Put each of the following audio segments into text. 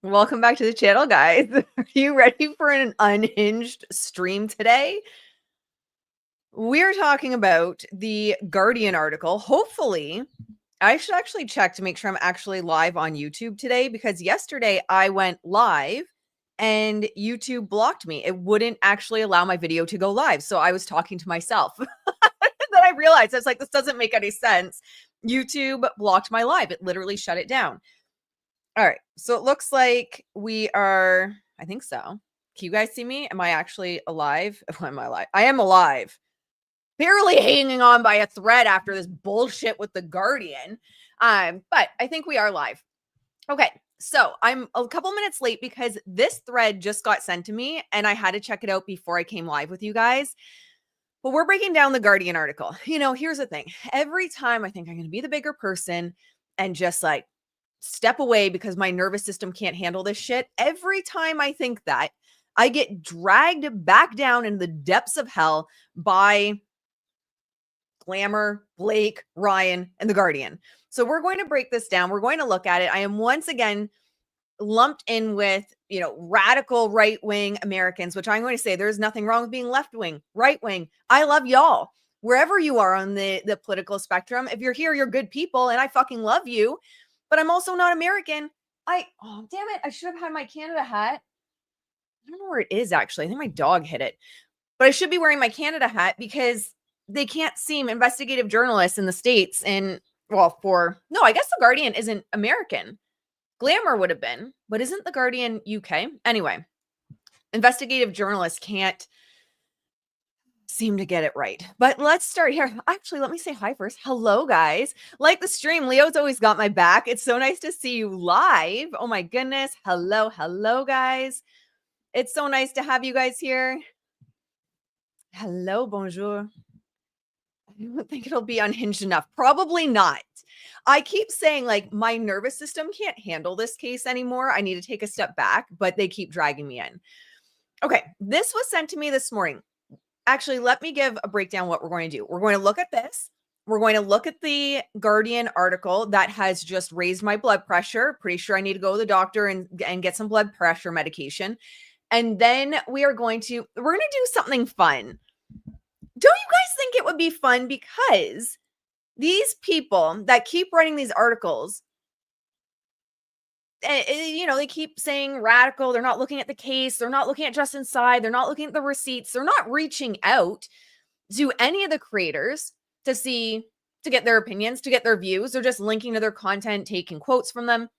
Welcome back to the channel, guys. Are you ready for an unhinged stream today? We're talking about the Guardian article. Hopefully, I should actually check to make sure I'm actually live on YouTube today, because yesterday I went live and YouTube blocked me. It wouldn't actually allow my video to go live. So I was talking to myself. Then I realized, I was like, this doesn't make any sense. YouTube blocked my live. It literally shut it down. All right. So it looks like we are, I think so. Can you guys see me? Am I actually alive? Am I alive? I am alive. Barely hanging on by a thread after this bullshit with the Guardian. But I think we are live. Okay. So I'm a couple minutes late because this thread just got sent to me and I had to check it out before I came live with you guys. But we're breaking down the Guardian article. You know, here's the thing. Every time I think I'm going to be the bigger person and just like step away because my nervous system can't handle this shit. Every time I think that, I get dragged back down into the depths of hell by Glamour, Blake, Ryan, and the Guardian. So we're going to break this down. We're going to look at it. I am once again lumped in with, radical right-wing Americans, which I'm going to say there's nothing wrong with being left-wing, right-wing. I love y'all. Wherever you are on the political spectrum, if you're here, you're good people, and I fucking love you. But I'm also not American. Oh, damn it. I should have had my Canada hat. I don't know where it is, actually. I think my dog hit it. But I should be wearing my Canada hat because they can't seem investigative journalists in the States. I guess the Guardian isn't American. Glamour would have been, but isn't the Guardian UK? Anyway, investigative journalists can't seem to get it right. But let's start here. Actually, let me say hi first. Hello, guys. Like the stream, Leo's always got my back. It's so nice to see you live. Oh my goodness. Hello, guys. It's so nice to have you guys here. Hello, bonjour. I don't think it'll be unhinged enough. Probably not. I keep saying, like, my nervous system can't handle this case anymore. I need to take a step back, but they keep dragging me in. Okay, this was sent to me this morning. Actually, let me give a breakdown what we're going to do. We're going to look at this. We're going to look at the Guardian article that has just raised my blood pressure. Pretty sure I need to go to the doctor and get some blood pressure medication. And then we're going to do something fun. Don't you guys think it would be fun? Because these people that keep writing these articles, they keep saying radical. They're not looking at the case. They're not looking at Justin's side. They're not looking at the receipts. They're not reaching out to any of the creators to get their opinions, to get their views. They're just linking to their content, taking quotes from them.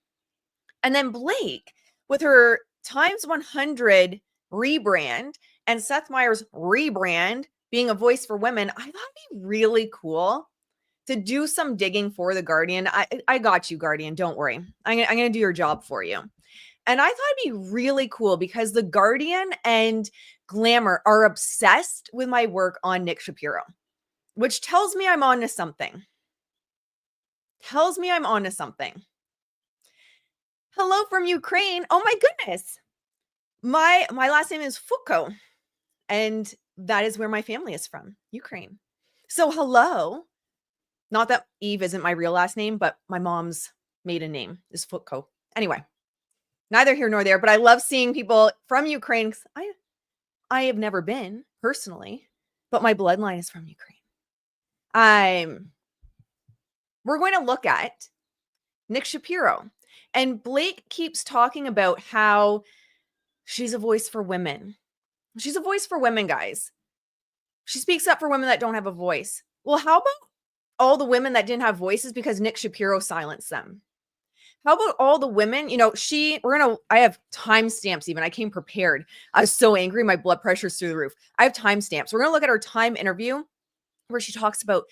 And then Blake, with her times 100 rebrand and Seth Meyers rebrand, being a voice for women, I thought it'd be really cool to do some digging for the Guardian. I got you, Guardian. Don't worry. I'm going to do your job for you. And I thought it'd be really cool because the Guardian and Glamour are obsessed with my work on Nick Shapiro, which tells me I'm on to something. Hello from Ukraine. Oh my goodness. My last name is Foucault, and that is where my family is from, Ukraine. So hello. Not that Eve isn't my real last name, but my mom's maiden name is Foucault. Anyway, neither here nor there, but I love seeing people from Ukraine. I have never been personally, but my bloodline is from Ukraine. We're going to look at Nick Shapiro, and Blake keeps talking about how she's a voice for women. She's a voice for women, guys. She speaks up for women that don't have a voice. Well, how about all the women that didn't have voices because Nick Shapiro silenced them? How about all the women? I have timestamps even. I came prepared. I was so angry. My blood pressure's through the roof. I have timestamps. We're going to look at her Time interview where she talks about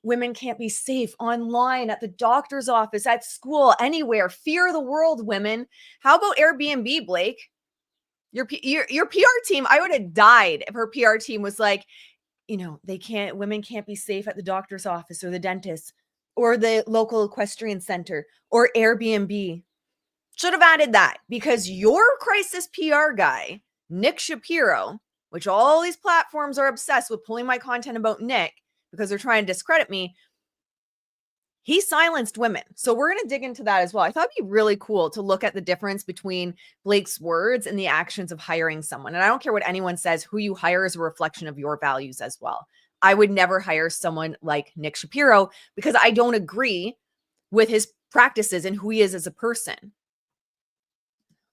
women can't be safe online, at the doctor's office, at school, anywhere. Fear the world, women. How about Airbnb, Blake? Your PR team, I would have died if her PR team was like, women can't be safe at the doctor's office or the dentist or the local equestrian center or Airbnb. Should have added that, because your crisis PR guy, Nick Shapiro, which all these platforms are obsessed with pulling my content about Nick because they're trying to discredit me. he silenced women. So we're going to dig into that as well. I thought it'd be really cool to look at the difference between Blake's words and the actions of hiring someone. And I don't care what anyone says, who you hire is a reflection of your values as well. I would never hire someone like Nick Shapiro because I don't agree with his practices and who he is as a person.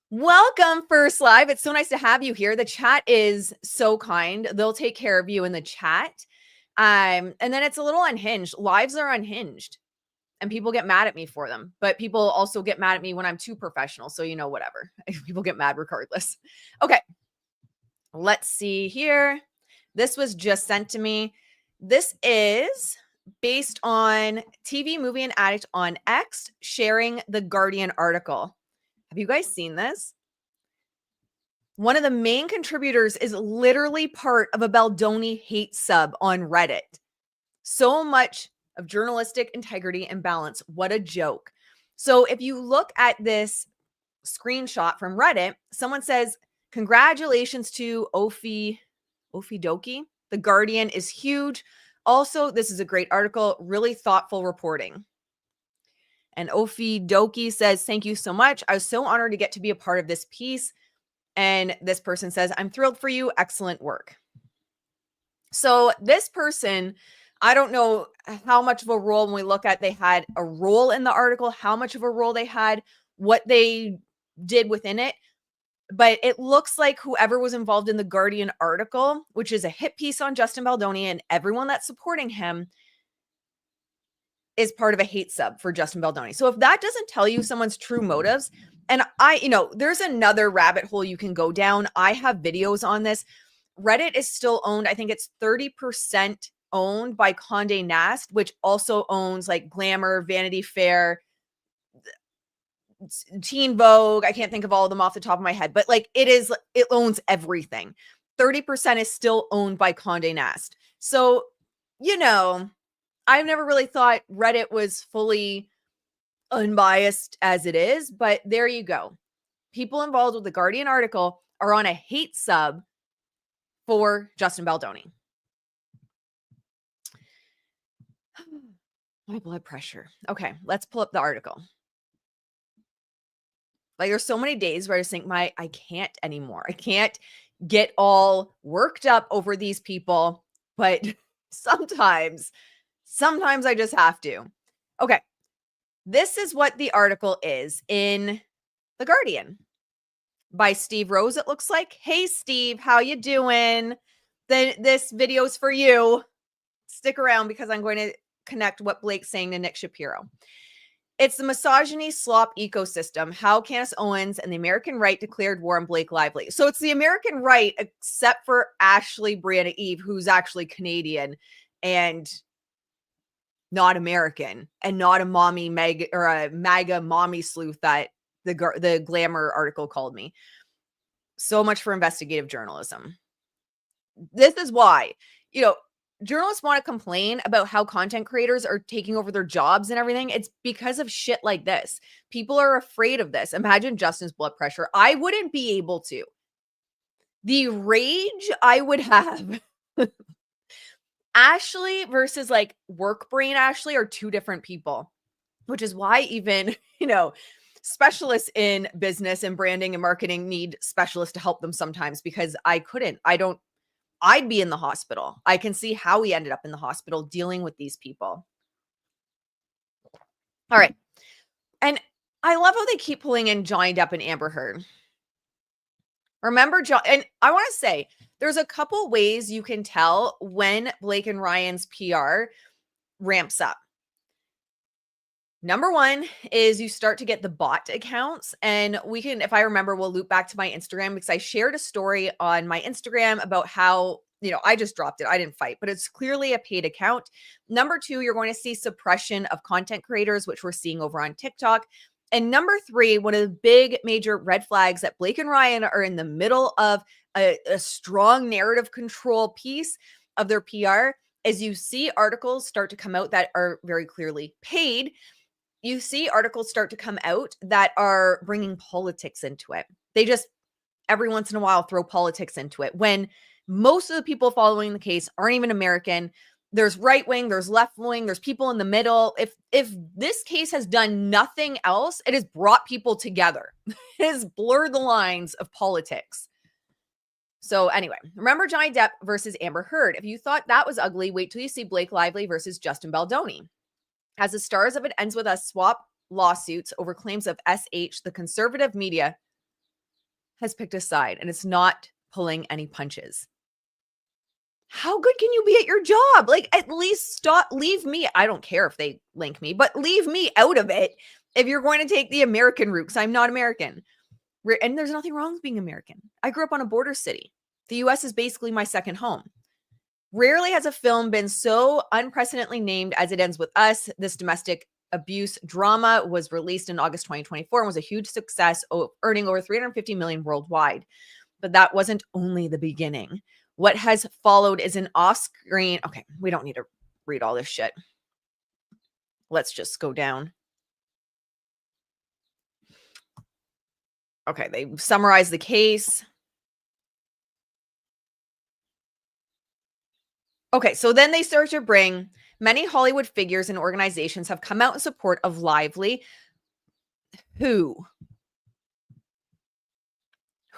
Welcome, First Live. It's so nice to have you here. The chat is so kind. They'll take care of you in the chat. And then it's a little unhinged. Lives are unhinged. And people get mad at me for them. But people also get mad at me when I'm too professional. So, whatever. People get mad regardless. Okay. Let's see here. This was just sent to me. This is based on TV Movie and Addict on X sharing the Guardian article. Have you guys seen this? One of the main contributors is literally part of a Baldoni hate sub on Reddit. So much of journalistic integrity and balance. What a joke. So if you look at this screenshot from Reddit, someone says, congratulations to Ofi Doki. The Guardian is huge. Also, this is a great article, really thoughtful reporting. And Ofi Doki says, thank you so much. I was so honored to get to be a part of this piece. And this person says, I'm thrilled for you. Excellent work. So this person, I don't know how much of a role, when we look at, they had a role in the article, how much of a role they had, what they did within it. But it looks like whoever was involved in the Guardian article, which is a hit piece on Justin Baldoni and everyone that's supporting him, is part of a hate sub for Justin Baldoni. So if that doesn't tell you someone's true motives, and there's another rabbit hole you can go down. I have videos on this. Reddit is still owned. I think it's 30% owned by Condé Nast, which also owns like Glamour, Vanity Fair, Teen Vogue. I can't think of all of them off the top of my head, but like it owns everything. 30% is still owned by Condé Nast. So, I've never really thought Reddit was fully unbiased as it is, but there you go. People involved with the Guardian article are on a hate sub for Justin Baldoni. My blood pressure. Okay, let's pull up the article. Like there's so many days where I just think I can't anymore. I can't get all worked up over these people, but sometimes I just have to. Okay. This is what the article is in The Guardian by Steve Rose, it looks like. Hey, Steve, how you doing? This video is for you. Stick around because I'm going to connect what Blake's saying to Nick Shapiro. It's the misogyny slop ecosystem, how Candace Owens and the American right declared war on Blake Lively. So it's the American right, except for Ashley Brianna Eve, who's actually Canadian and not American and not a mommy a MAGA mommy sleuth that the Glamour article called me. So much for investigative journalism. This is why, journalists want to complain about how content creators are taking over their jobs and everything. It's because of shit like this. People are afraid of this. Imagine Justin's blood pressure. I wouldn't be able to. The rage I would have. Ashley versus like work brain Ashley are two different people, which is why even, specialists in business and branding and marketing need specialists to help them sometimes, because I'd be in the hospital. I can see how he ended up in the hospital dealing with these people. All right. And I love how they keep pulling in Johnny Depp and Amber Heard. Remember, and I want to say, there's a couple ways you can tell when Blake and Ryan's PR ramps up. Number one is you start to get the bot accounts, and we can, if I remember, we'll loop back to my Instagram because I shared a story on my Instagram about how, I just dropped it. I didn't fight, but it's clearly a paid account. Number two, you're going to see suppression of content creators, which we're seeing over on TikTok. And number three, one of the big major red flags that Blake and Ryan are in the middle of a strong narrative control piece of their PR is you see articles start to come out that are very clearly paid. You see articles start to come out that are bringing politics into it. They just every once in a while throw politics into it when most of the people following the case aren't even American. There's right wing, there's left wing, there's people in the middle. If this case has done nothing else, it has brought people together. It has blurred the lines of politics. So anyway, remember Johnny Depp versus Amber Heard. If you thought that was ugly, wait till you see Blake Lively versus Justin Baldoni. As the stars of It Ends With Us swap lawsuits over claims of SH, the conservative media has picked a side and it's not pulling any punches. How good can you be at your job? Like, at least leave me. I don't care if they link me, but leave me out of it if you're going to take the American route, because I'm not American. And there's nothing wrong with being American. I grew up on a border city. The US is basically my second home. Rarely has a film been so unprecedentedly named as It Ends With Us. This domestic abuse drama was released in August 2024 and was a huge success, earning over $350 million worldwide. But that wasn't only the beginning. What has followed is an off-screen. Okay, we don't need to read all this shit. Let's just go down. Okay, they summarize the case. Okay, so then they start to bring many Hollywood figures and organizations have come out in support of Lively. Who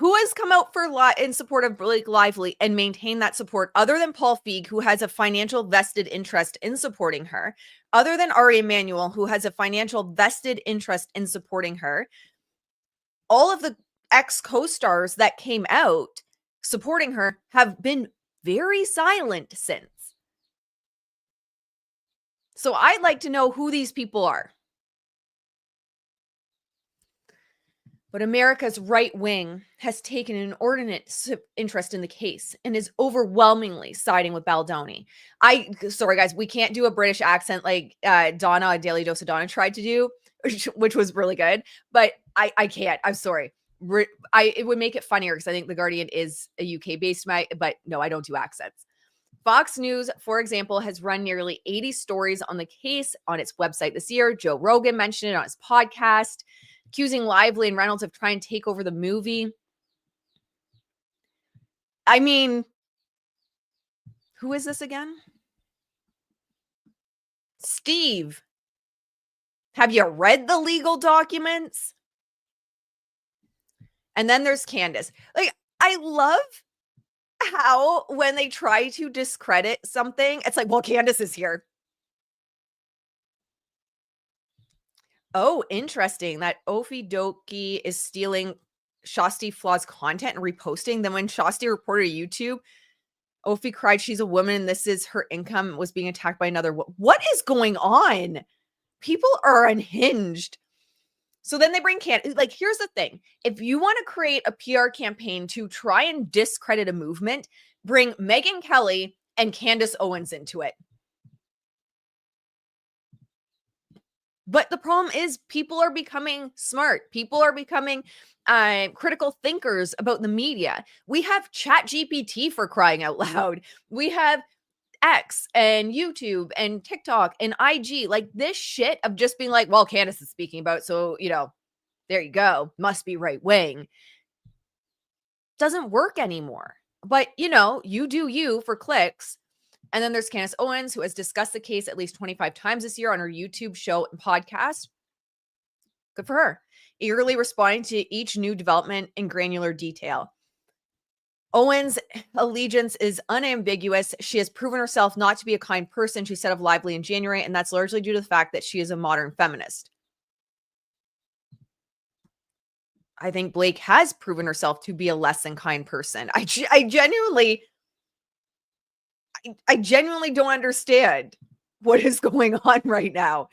has come out in support of Blake Lively and maintained that support other than Paul Feig, who has a financial vested interest in supporting her, other than Ari Emanuel, who has a financial vested interest in supporting her? All of the ex-co-stars that came out supporting her have been very silent since. So I'd like to know who these people are. But America's right wing has taken an inordinate interest in the case and is overwhelmingly siding with Baldoni. Sorry guys, we can't do a British accent like Donna, a Daily Dose of Donna tried to do, which was really good, but I can't. I'm sorry. It would make it funnier because I think The Guardian is a UK based, but no, I don't do accents. Fox News, for example, has run nearly 80 stories on the case on its website this year. Joe Rogan mentioned it on his podcast, accusing Lively and Reynolds of trying to take over the movie. I mean, who is this again? Steve. Have you read the legal documents? And then there's Candace. Like, I love how when they try to discredit something, it's like, well, Candace is here. Oh, interesting. That Ophie Dokie is stealing Shasti Flaw's content and reposting. Then when Shasti reported to YouTube, Ophie cried she's a woman and this is her income, was being attacked by another. What is going on? People are unhinged. So then they bring Candace. Like, here's the thing. If you want to create a PR campaign to try and discredit a movement, bring Megyn Kelly and Candace Owens into it. But the problem is people are becoming smart. People are becoming critical thinkers about the media. We have ChatGPT for crying out loud. We have X and YouTube and TikTok and IG. Like, this shit of just being like, well, Candace is speaking about, so, there you go. Must be right wing. Doesn't work anymore. But, you do you for clicks. And then there's Candace Owens, who has discussed the case at least 25 times this year on her YouTube show and podcast. Good for her. Eagerly responding to each new development in granular detail. Owens' allegiance is unambiguous. She has proven herself not to be a kind person, she said of Lively in January, and that's largely due to the fact that she is a modern feminist. I think Blake has proven herself to be a less than kind person. I genuinely don't understand what is going on right now.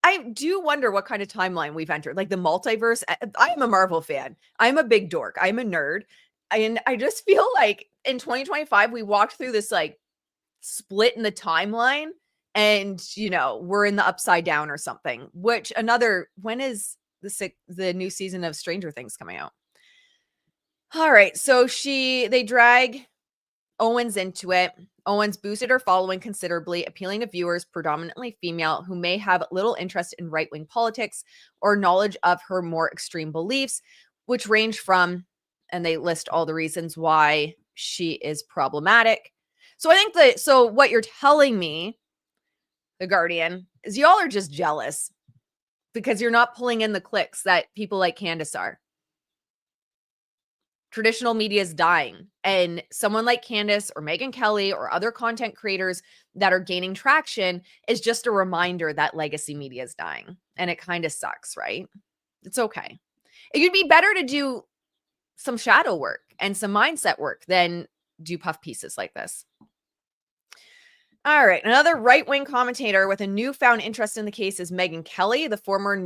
I do wonder what kind of timeline we've entered, like the multiverse. I'm a Marvel fan. I'm a big dork. I'm a nerd. And I just feel like in 2025, we walked through this like split in the timeline and, we're in the upside down or something, when is the new season of Stranger Things coming out? All right. So they drag Owens into it. Owens boosted her following considerably, appealing to viewers, predominantly female, who may have little interest in right-wing politics or knowledge of her more extreme beliefs, which range from, and they list all the reasons why she is problematic. So I think that, so what you're telling me, The Guardian, is y'all are just jealous because you're not pulling in the clicks that people like Candace are. Traditional media is dying, and someone like Candace or Megyn Kelly or other content creators that are gaining traction is just a reminder that legacy media is dying, and it kind of sucks, right? It's okay. It'd be better to do some shadow work and some mindset work than do puff pieces like this. All right. Another right-wing commentator with a newfound interest in the case is Megyn Kelly, the former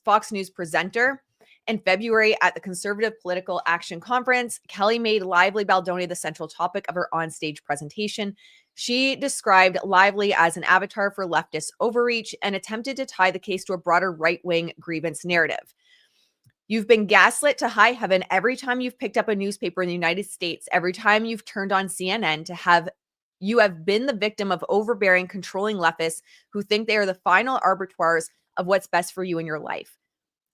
Fox News presenter. In February at the Conservative Political Action Conference, Kelly made Lively Baldoni the central topic of her onstage presentation. She described Lively as an avatar for leftist overreach and attempted to tie the case to a broader right-wing grievance narrative. You've been gaslit to high heaven every time you've picked up a newspaper in the United States, every time you've turned on CNN you have been the victim of overbearing, controlling leftists who think they are the final arbiters of what's best for you in your life.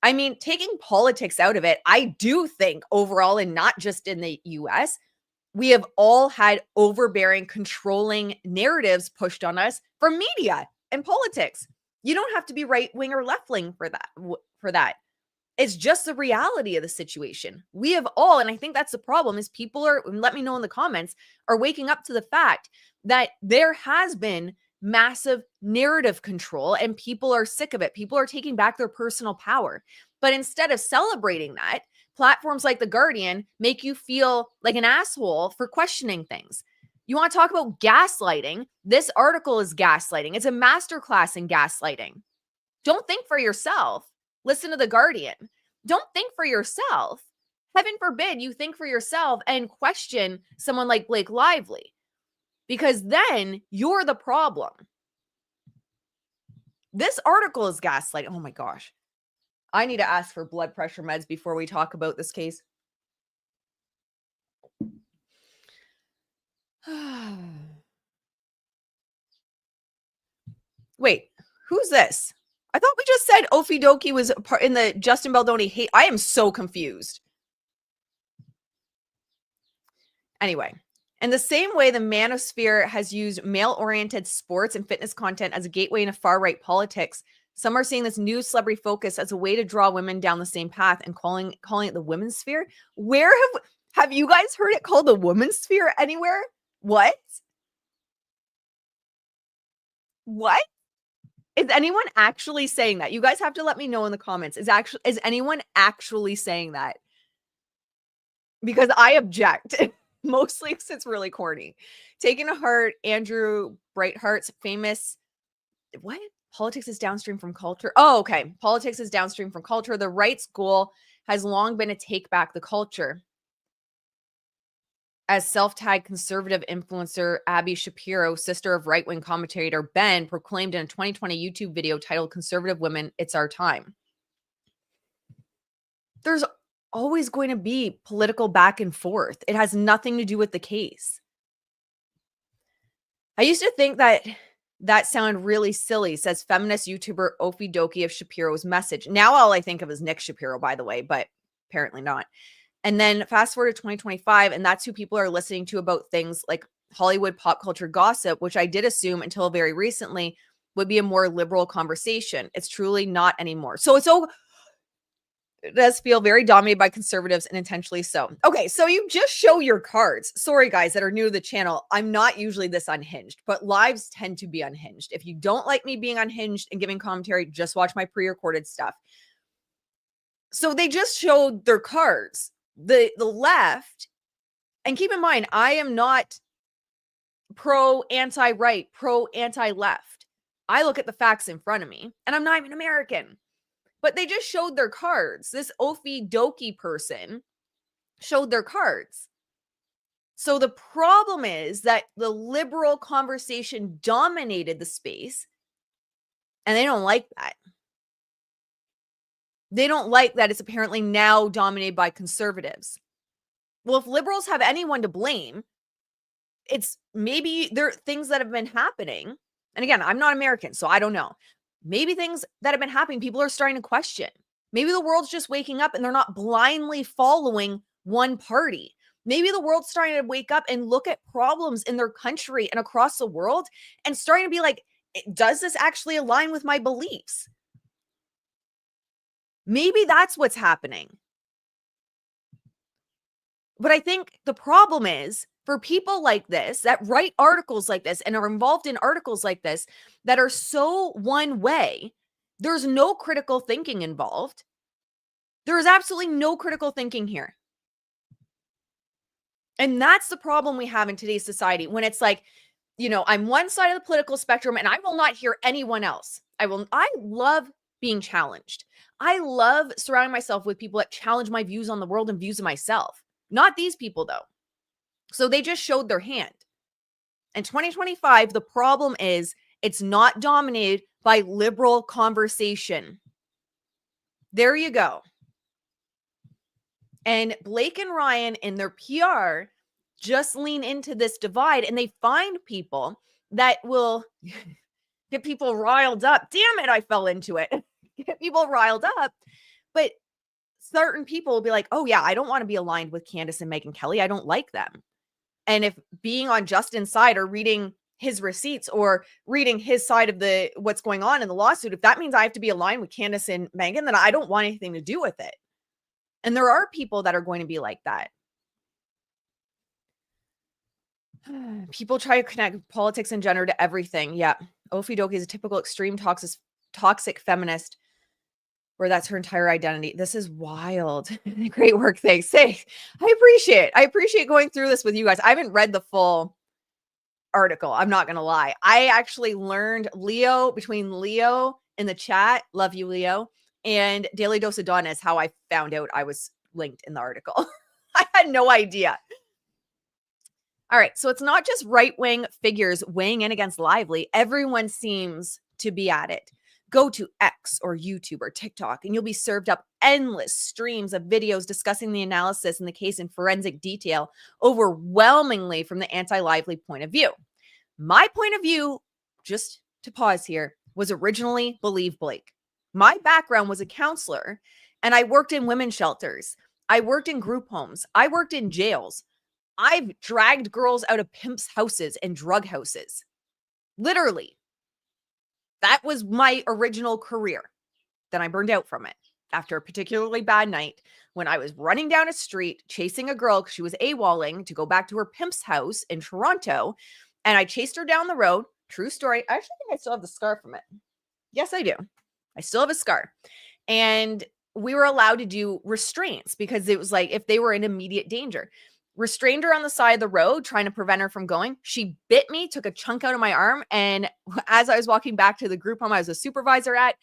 I mean, taking politics out of it, I do think overall, and not just in the US, we have all had overbearing, controlling narratives pushed on us from media and politics. You don't have to be right wing or left wing for that. It's just the reality of the situation. We have all, and I think that's the problem, is people are, and let me know in the comments, are waking up to the fact that there has been massive narrative control and people are sick of it. People are taking back their personal power. But instead of celebrating that, platforms like The Guardian make you feel like an asshole for questioning things. You want to talk about gaslighting? This article is gaslighting. It's a masterclass in gaslighting. Don't think for yourself. Listen to The Guardian. Don't think for yourself. Heaven forbid you think for yourself and question someone like Blake Lively, because then you're the problem. This article is gaslighting. Oh my gosh. I need to ask for blood pressure meds before we talk about this case. Wait, who's this? I thought we just said Ofidoki was in the Justin Baldoni hate. I am so confused. Anyway, in the same way the manosphere has used male-oriented sports and fitness content as a gateway into far-right politics, some are seeing this new celebrity focus as a way to draw women down the same path and calling it the women's sphere. Where have you guys heard it called the women's sphere anywhere? What? What? Is anyone actually saying that? You guys have to let me know in the comments. Is anyone actually saying that? Because I object. Mostly because it's really corny. Taking to heart Andrew Breithart's famous, what? Politics is downstream from culture. Oh, okay. Politics is downstream from culture. The right's goal has long been to take back the culture. As self-tagged conservative influencer Abby Shapiro, sister of right-wing commentator Ben, proclaimed in a 2020 YouTube video titled Conservative Women, It's Our Time. There's always going to be political back and forth. It has nothing to do with the case. I used to think that sounded really silly, says feminist YouTuber Ofidoki of Shapiro's message. Now all I think of is Nick Shapiro, by the way, but apparently not. And then fast forward to 2025, and that's who people are listening to about things like Hollywood pop culture gossip, which I did assume until very recently would be a more liberal conversation. It's truly not anymore. So it does feel very dominated by conservatives and intentionally so. Okay, so you just show your cards. Sorry, guys that are new to the channel. I'm not usually this unhinged, but lives tend to be unhinged. If you don't like me being unhinged and giving commentary, just watch my pre-recorded stuff. So they just showed their cards. The left, and keep in mind, I am not pro anti-right, pro anti-left. I look at the facts in front of me, and I'm not even American. But they just showed their cards. This Ofidoki person showed their cards. So the problem is that the liberal conversation dominated the space, and they don't like that. They don't like that it's apparently now dominated by conservatives. Well, if liberals have anyone to blame, it's maybe there are things that have been happening. And again, I'm not American, so I don't know. Maybe things that have been happening, people are starting to question. Maybe the world's just waking up and they're not blindly following one party. Maybe the world's starting to wake up and look at problems in their country and across the world and starting to be like, does this actually align with my beliefs? Maybe that's what's happening. But I think the problem is for people like this that write articles like this and are involved in articles like this that are so one way, there's no critical thinking involved. There is absolutely no critical thinking here. And that's the problem we have in today's society when it's like, I'm one side of the political spectrum and I will not hear anyone else. I love being challenged. I love surrounding myself with people that challenge my views on the world and views of myself. Not these people though. So they just showed their hand. In 2025, the problem is it's not dominated by liberal conversation. There you go. And Blake and Ryan in their PR just lean into this divide and they find people that will get people riled up. Damn it, I fell into it. Get people riled up. But certain people will be like, oh yeah, I don't want to be aligned with Candace and Megyn Kelly. I don't like them. And if being on Justin's side or reading his receipts or reading his side of what's going on in the lawsuit, if that means I have to be aligned with Candace and Megyn, then I don't want anything to do with it. And there are people that are going to be like that. People try to connect politics and gender to everything. Yeah. Ophie Dokie is a typical extreme toxic feminist where that's her entire identity. This is wild. Great work. Thanks. Hey, I appreciate going through this with you guys. I haven't read the full article. I'm not going to lie. I actually learned between Leo in the chat. Love you, Leo. And Daily Dose of Dawn is how I found out I was linked in the article. I had no idea. All right. So it's not just right-wing figures weighing in against Lively. Everyone seems to be at it. Go to X or YouTube or TikTok and you'll be served up endless streams of videos discussing the analysis in the case in forensic detail, overwhelmingly from the anti-Lively point of view. My point of view, just to pause here, was originally believe Blake. My background was a counselor and I worked in women's shelters. I worked in group homes. I worked in jails. I've dragged girls out of pimps' houses and drug houses. Literally. That was my original career. Then I burned out from it after a particularly bad night when I was running down a street chasing a girl because she was AWOLing to go back to her pimp's house in Toronto. And I chased her down the road. True story. I actually think I still have the scar from it. Yes, I do. I still have a scar. And we were allowed to do restraints because it was like if they were in immediate danger. Restrained her on the side of the road, trying to prevent her from going. She bit me, took a chunk out of my arm. And as I was walking back to the group home I was a supervisor at,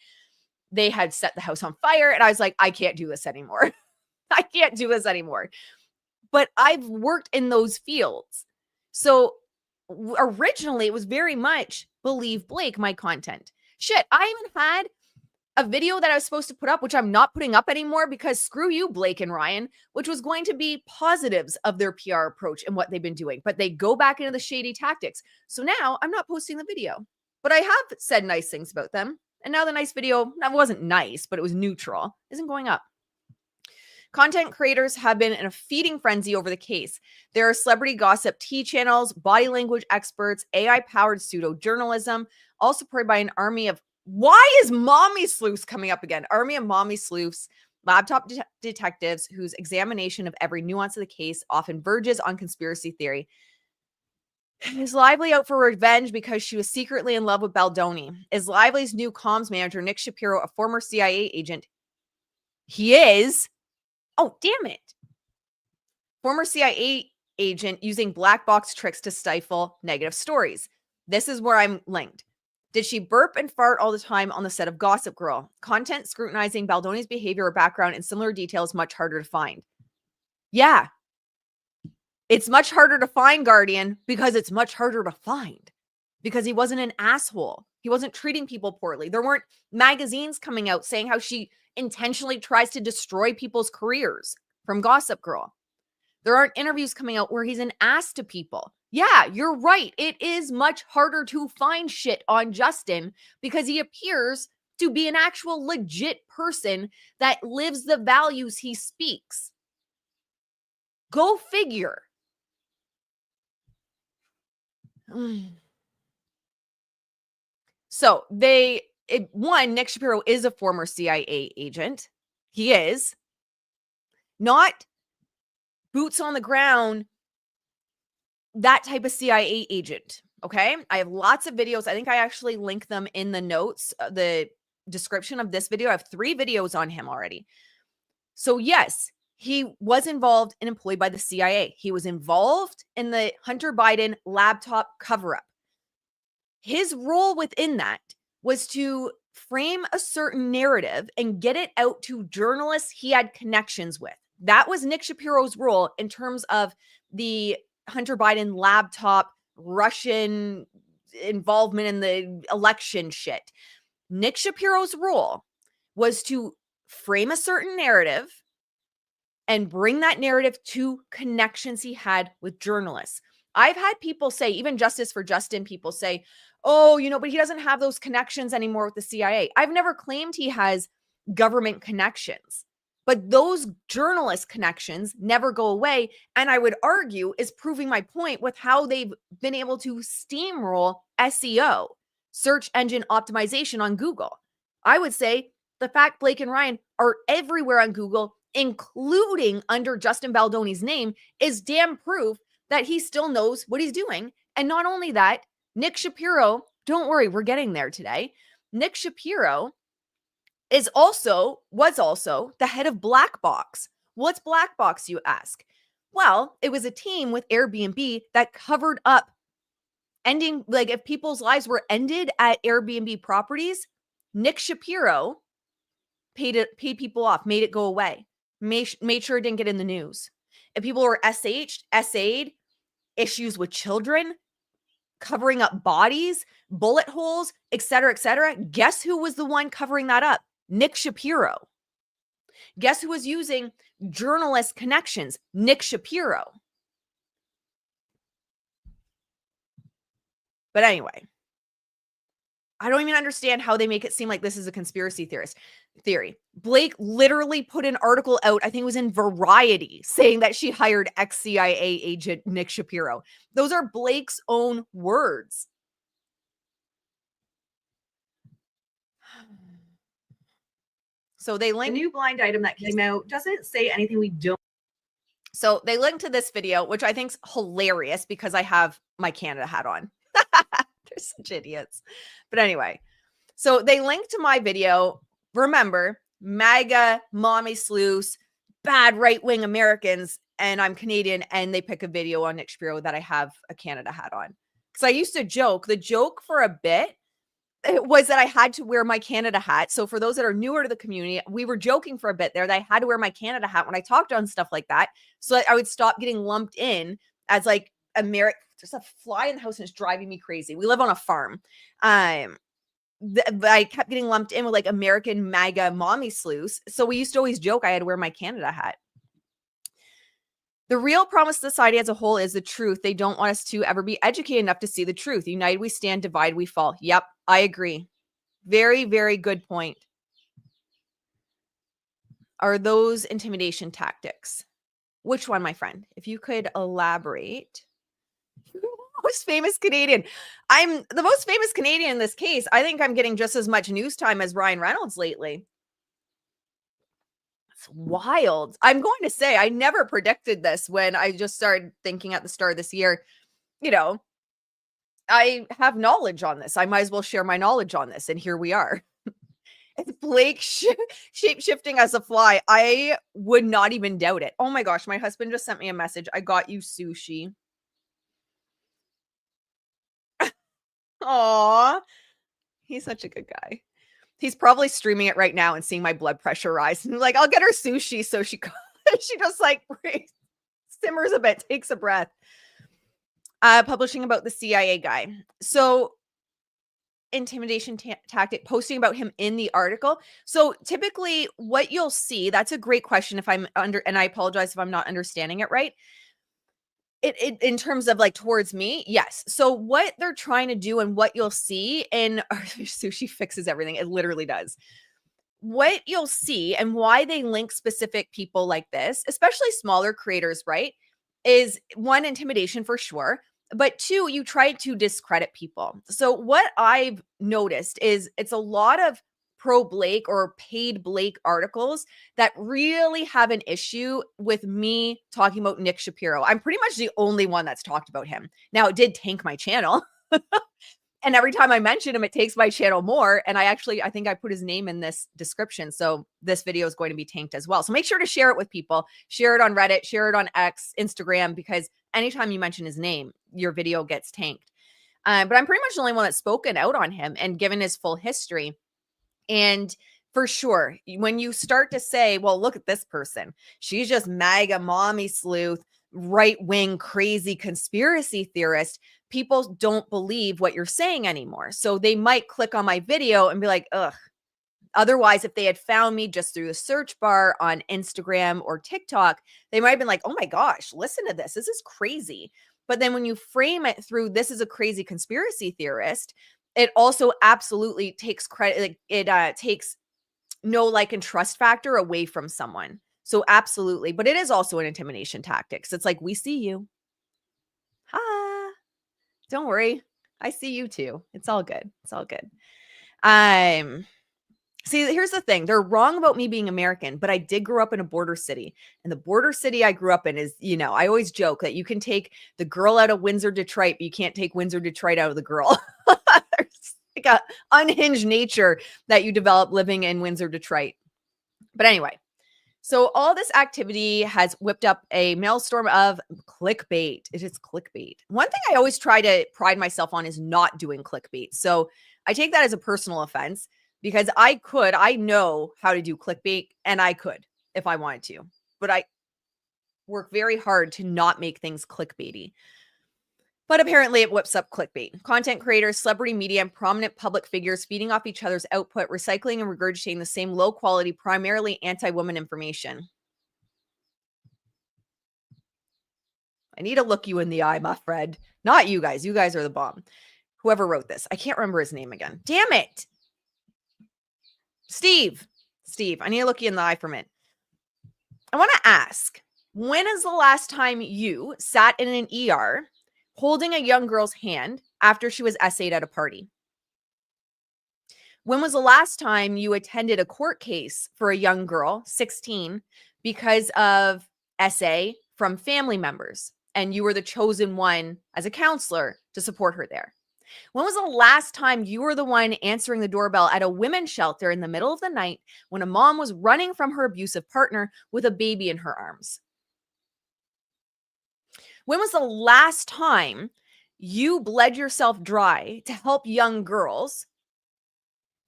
they had set the house on fire. And I was like, I can't do this anymore. I can't do this anymore. But I've worked in those fields. So originally it was very much believe Blake, my content. Shit, I even had a video that I was supposed to put up, which I'm not putting up anymore because screw you, Blake and Ryan, which was going to be positives of their PR approach and what they've been doing. But they go back into the shady tactics. So now I'm not posting the video, but I have said nice things about them. And now the nice video, that wasn't nice, but it was neutral, isn't going up. Content creators have been in a feeding frenzy over the case. There are celebrity gossip tea channels, body language experts, AI-powered pseudo-journalism, all supported by an army of why is mommy sleuths coming up again? Army of mommy sleuths, laptop detectives whose examination of every nuance of the case often verges on conspiracy theory. Is Lively out for revenge because she was secretly in love with Baldoni? Is Lively's new comms manager, Nick Shapiro, a former CIA agent? He is. Oh, damn it. Former CIA agent using black box tricks to stifle negative stories. This is where I'm linked. Did she burp and fart all the time on the set of Gossip Girl? Content scrutinizing Baldoni's behavior or background in similar details much harder to find. Yeah. It's much harder to find, Guardian, because it's much harder to find. Because he wasn't an asshole. He wasn't treating people poorly. There weren't magazines coming out saying how she intentionally tries to destroy people's careers from Gossip Girl. There aren't interviews coming out where he's an ass to people. Yeah, you're right. It is much harder to find shit on Justin because he appears to be an actual legit person that lives the values he speaks. Go figure. So Nick Shapiro is a former CIA agent. He is not boots on the ground, that type of CIA agent. Okay. I have lots of videos. I think I actually link them in the notes, the description of this video. I have 3 videos on him already. So yes, he was involved and employed by the CIA. He was involved in the Hunter Biden laptop cover-up. His role within that was to frame a certain narrative and get it out to journalists he had connections with. That was Nick Shapiro's role in terms of the Hunter Biden laptop, Russian involvement in the election shit. Nick Shapiro's role was to frame a certain narrative and bring that narrative to connections he had with journalists. I've had people say, even Justice for Justin people say, oh, but he doesn't have those connections anymore with the CIA. I've never claimed he has government connections, but those journalist connections never go away. And I would argue is proving my point with how they've been able to steamroll SEO, search engine optimization on Google. I would say the fact Blake and Ryan are everywhere on Google, including under Justin Baldoni's name, is damn proof that he still knows what he's doing. And not only that, Nick Shapiro, don't worry, we're getting there today. Nick Shapiro was also the head of Blackbox. What's Blackbox, you ask? Well, it was a team with Airbnb that covered up ending, like if people's lives were ended at Airbnb properties, Nick Shapiro paid people off, made it go away, made sure it didn't get in the news. If people were SA'd, issues with children, covering up bodies, bullet holes, et cetera, guess who was the one covering that up? Nick Shapiro. Guess who was using journalist connections? Nick Shapiro. But anyway, I don't even understand how they make it seem like this is a conspiracy theory. Blake literally put an article out, I think it was in Variety, saying that she hired ex-CIA agent Nick Shapiro. Those are Blake's own words. So they linked a new blind item that came out. Doesn't say anything we don't. So they linked to this video, which I think's hilarious because I have my Canada hat on. They're such idiots. But anyway, so they linked to my video. Remember, MAGA, mommy sleuths, bad right-wing Americans, and I'm Canadian, and they pick a video on Nick Shapiro that I have a Canada hat on. Because I used to joke, the joke for a bit it was that I had to wear my Canada hat. So for those that are newer to the community, we were joking for a bit there that I had to wear my Canada hat when I talked on stuff like that, so that I would stop getting lumped in as like American. There's a fly in the house and it's driving me crazy. We live on a farm. But I kept getting lumped in with like American MAGA mommy sleuths. So we used to always joke I had to wear my Canada hat. The real problem with society as a whole is the truth. They don't want us to ever be educated enough to see the truth. United we stand, divided we fall. Yep, I agree. Very, very good point. Are those intimidation tactics? Which one, my friend? If you could elaborate. Most famous Canadian. I'm the most famous Canadian in this case. I think I'm getting just as much news time as Ryan Reynolds lately. It's wild. I'm going to say I never predicted this when I just started thinking at the start of this year. I have knowledge on this. I might as well share my knowledge on this. And here we are. It's Blake shape-shifting as a fly. I would not even doubt it. Oh my gosh, my husband just sent me a message. I got you sushi. Aw, he's such a good guy. He's probably streaming it right now and seeing my blood pressure rise. And like, I'll get her sushi. So she just like simmers a bit, takes a breath. Publishing about the CIA guy. So intimidation tactic, posting about him in the article. So typically what you'll see, that's a great question if I'm and I apologize if I'm not understanding it right. It in terms of like towards me, yes. So what they're trying to do and what you'll see in sushi fixes everything. It literally does. what you'll see and why they link specific people like this, especially smaller creators, right? Is one, intimidation for sure. But two, you try to discredit people. So what I've noticed is it's a lot of pro Blake or paid Blake articles that really have an issue with me talking about Nick Shapiro. I'm pretty much the only one that's talked about him. Now, it did tank my channel. And every time I mention him, it takes my channel more. And I think I put his name in this description. So this video is going to be tanked as well. So make sure to share it with people. Share it on Reddit, share it on X, Instagram, because anytime you mention his name, your video gets tanked. But I'm pretty much the only one that's spoken out on him and given his full history. And for sure, when you start to say, well, look at this person, she's just MAGA mommy sleuth, right-wing crazy conspiracy theorist, people don't believe what you're saying anymore. So they might click on my video and be like, ugh. Otherwise, if they had found me just through the search bar on Instagram or TikTok, they might have been like, oh my gosh, listen to this. This is crazy. But then when you frame it through, this is a crazy conspiracy theorist, it also absolutely takes credit. Like it takes no like and trust factor away from someone. So absolutely. But it is also an intimidation tactics. It's like, we see you. Ha. Don't worry. I see you too. It's all good. It's all good. See, here's the thing. They're wrong about me being American, but I did grow up in a border city. And the border city I grew up in is, I always joke that you can take the girl out of Windsor, Detroit, but you can't take Windsor, Detroit out of the girl. There's like a unhinged nature that you develop living in Windsor, Detroit. But anyway, so all this activity has whipped up a maelstrom of clickbait. It is clickbait. One thing I always try to pride myself on is not doing clickbait. So I take that as a personal offense because I know how to do clickbait and I could if I wanted to, but I work very hard to not make things clickbaity. But apparently it whips up clickbait. Content creators, celebrity media, and prominent public figures feeding off each other's output, recycling and regurgitating the same low quality, primarily anti-woman information. I need to look you in the eye, my friend. Not you guys. You guys are the bomb. Whoever wrote this. I can't remember his name again. Damn it. Steve, I need to look you in the eye for a minute. I want to ask, when is the last time you sat in an ER holding a young girl's hand after she was essayed at a party? When was the last time you attended a court case for a young girl, 16, because of essay from family members, and you were the chosen one as a counselor to support her there? When was the last time you were the one answering the doorbell at a women's shelter in the middle of the night when a mom was running from her abusive partner with a baby in her arms? When was the last time you bled yourself dry to help young girls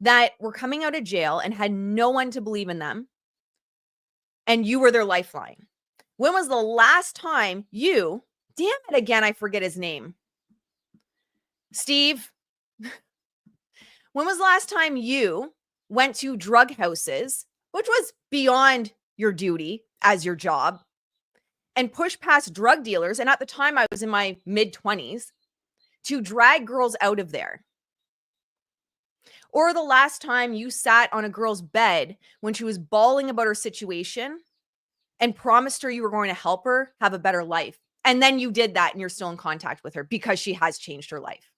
that were coming out of jail and had no one to believe in them, and you were their lifeline? When was the last time you, damn it again, I forget his name. Steve, when was the last time you went to drug houses, which was beyond your duty as your job, and pushed past drug dealers? And at the time I was in my mid-20s, to drag girls out of there. Or the last time you sat on a girl's bed when she was bawling about her situation and promised her you were going to help her have a better life. And then you did that and you're still in contact with her because she has changed her life.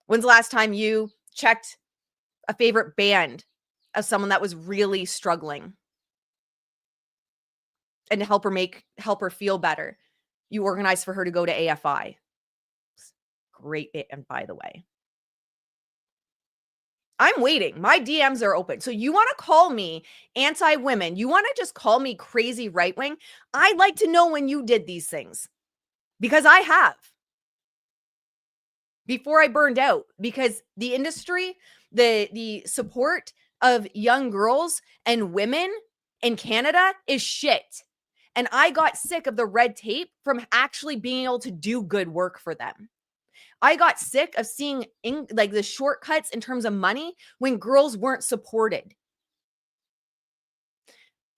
When's the last time you checked a favorite band of someone that was really struggling and to help her feel better? You organized for her to go to AFI. Great band, by the way. I'm waiting. My DMs are open. So you want to call me anti-women? You want to just call me crazy right-wing? I'd like to know when you did these things, because I have. Before I burned out, because the industry, the support of young girls and women in Canada is shit. And I got sick of the red tape from actually being able to do good work for them. I got sick of seeing like the shortcuts in terms of money when girls weren't supported.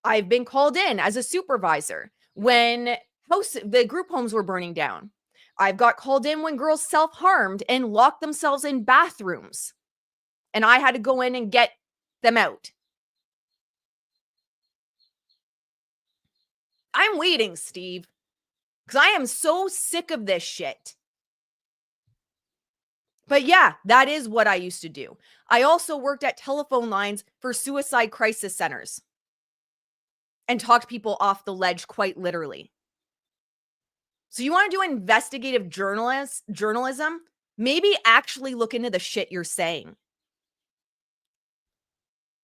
I've been called in as a supervisor when the group homes were burning down. I've got called in when girls self-harmed and locked themselves in bathrooms. And I had to go in and get them out I'm waiting, Steve, because I am so sick of this shit. But yeah, that is what I used to do. I also worked at telephone lines for suicide crisis centers and talked people off the ledge quite literally. So you want to do investigative journalism? Maybe actually look into the shit you're saying.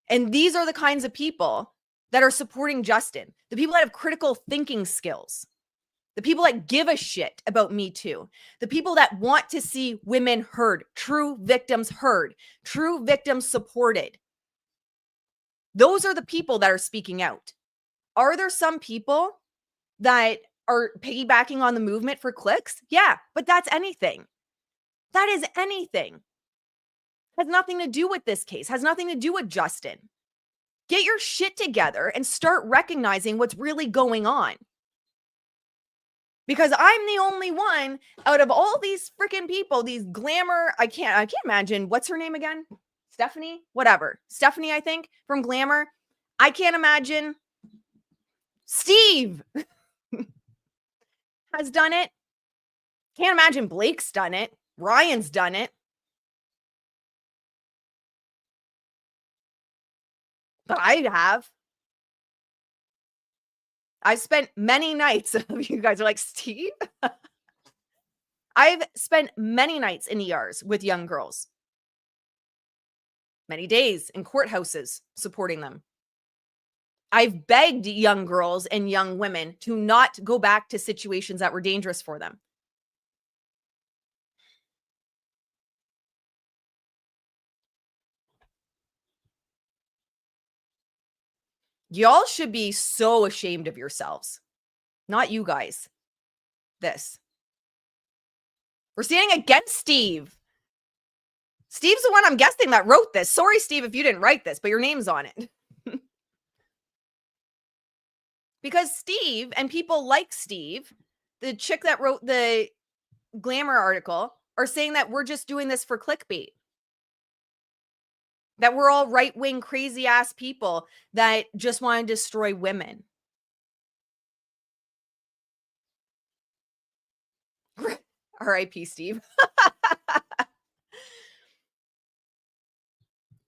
And these are the kinds of people that are supporting Justin, the people that have critical thinking skills, the people that give a shit about Me Too, the people that want to see women heard, true victims heard, true victims supported. Those are the people that are speaking out. Are there some people that are piggybacking on the movement for clicks? Yeah, but that's anything. That is anything. Has nothing to do with this case, has nothing to do with Justin. Get your shit together and start recognizing what's really going on. Because I'm the only one out of all these freaking people, these glamour, I can't imagine, what's her name again? Stephanie? Whatever. Stephanie, I think, from Glamour. I can't imagine. Steve has done it. Can't imagine Blake's done it. Ryan's done it. But I have. I've spent many nights, you guys are like, Steve? I've spent many nights in ERs with young girls. Many days in courthouses supporting them. I've begged young girls and young women to not go back to situations that were dangerous for them. Y'all should be so ashamed of yourselves. Not you guys. This. We're standing against Steve. Steve's the one I'm guessing that wrote this. Sorry, Steve, if you didn't write this, but your name's on it. Because Steve and people like Steve, the chick that wrote the Glamour article, are saying that we're just doing this for clickbait. That we're all right-wing, crazy-ass people that just want to destroy women. R.I.P. Steve.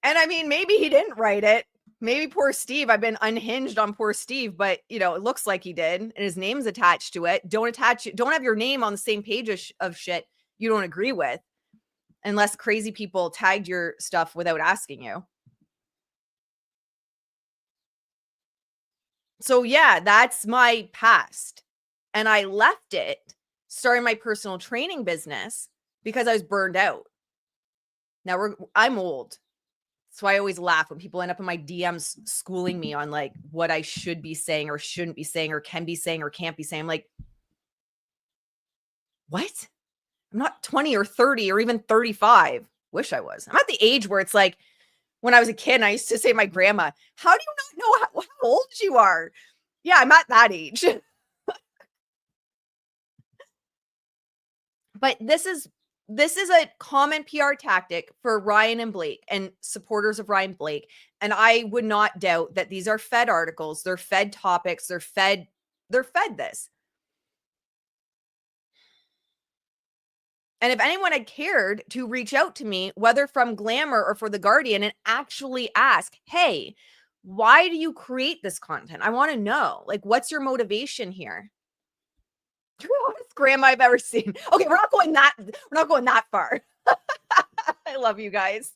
And I mean, maybe he didn't write it. Maybe poor Steve. I've been unhinged on poor Steve, but it looks like he did, and his name's attached to it. Don't have your name on the same page of shit you don't agree with, unless crazy people tagged your stuff without asking you. So yeah, that's my past. And I left it, starting my personal training business because I was burned out. Now I'm old. So I always laugh when people end up in my DMs schooling me on like what I should be saying or shouldn't be saying or can be saying or can't be saying. I'm like, what? I'm not 20 or 30 or even 35. Wish I was. I'm at the age where it's like when I was a kid and I used to say to my grandma, how do you not know how old you are? Yeah, I'm at that age. But this is a common PR tactic for Ryan and Blake and supporters of Ryan Blake. And I would not doubt that these are fed articles, they're fed topics, they're fed this. And if anyone had cared to reach out to me, whether from Glamour or for The Guardian, and actually ask, hey, why do you create this content? I want to know, like, what's your motivation here? Honest grandma I've ever seen. Okay, we're not going that far. I love you guys.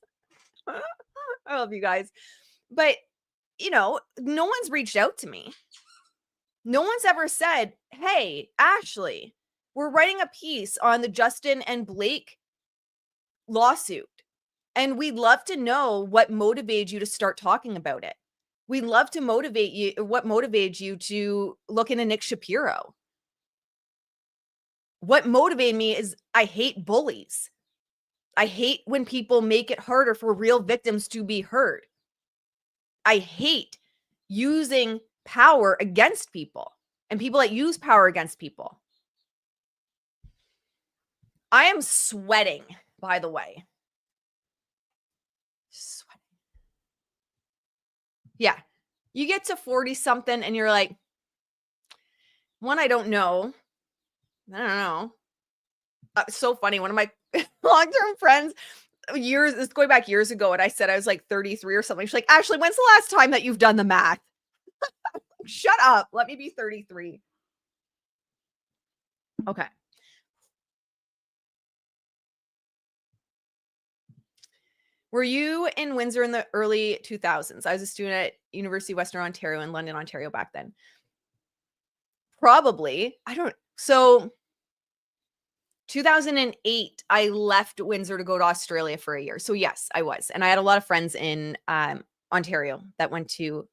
I love you guys. But, no one's reached out to me. No one's ever said, hey, Ashley, we're writing a piece on the Justin and Blake lawsuit. And we'd love to know what motivated you to start talking about it. We'd love to motivate you. What motivated you to look into Nick Shapiro? What motivated me is I hate bullies. I hate when people make it harder for real victims to be heard. I hate using power against people and people that use power against people. I am sweating, by the way. Sweating. Yeah. You get to 40 something and you're like, One I don't know. I don't know. So funny. One of my long-term friends, it's going back years ago, and I said I was like 33 or something. She's like, Ashley, when's the last time that you've done the math? Shut up. Let me be 33. Okay. Were you in Windsor in the early 2000s? I was a student at University of Western Ontario in London, Ontario back then. Probably. So 2008, I left Windsor to go to Australia for a year. So yes, I was. And I had a lot of friends in Ontario that went to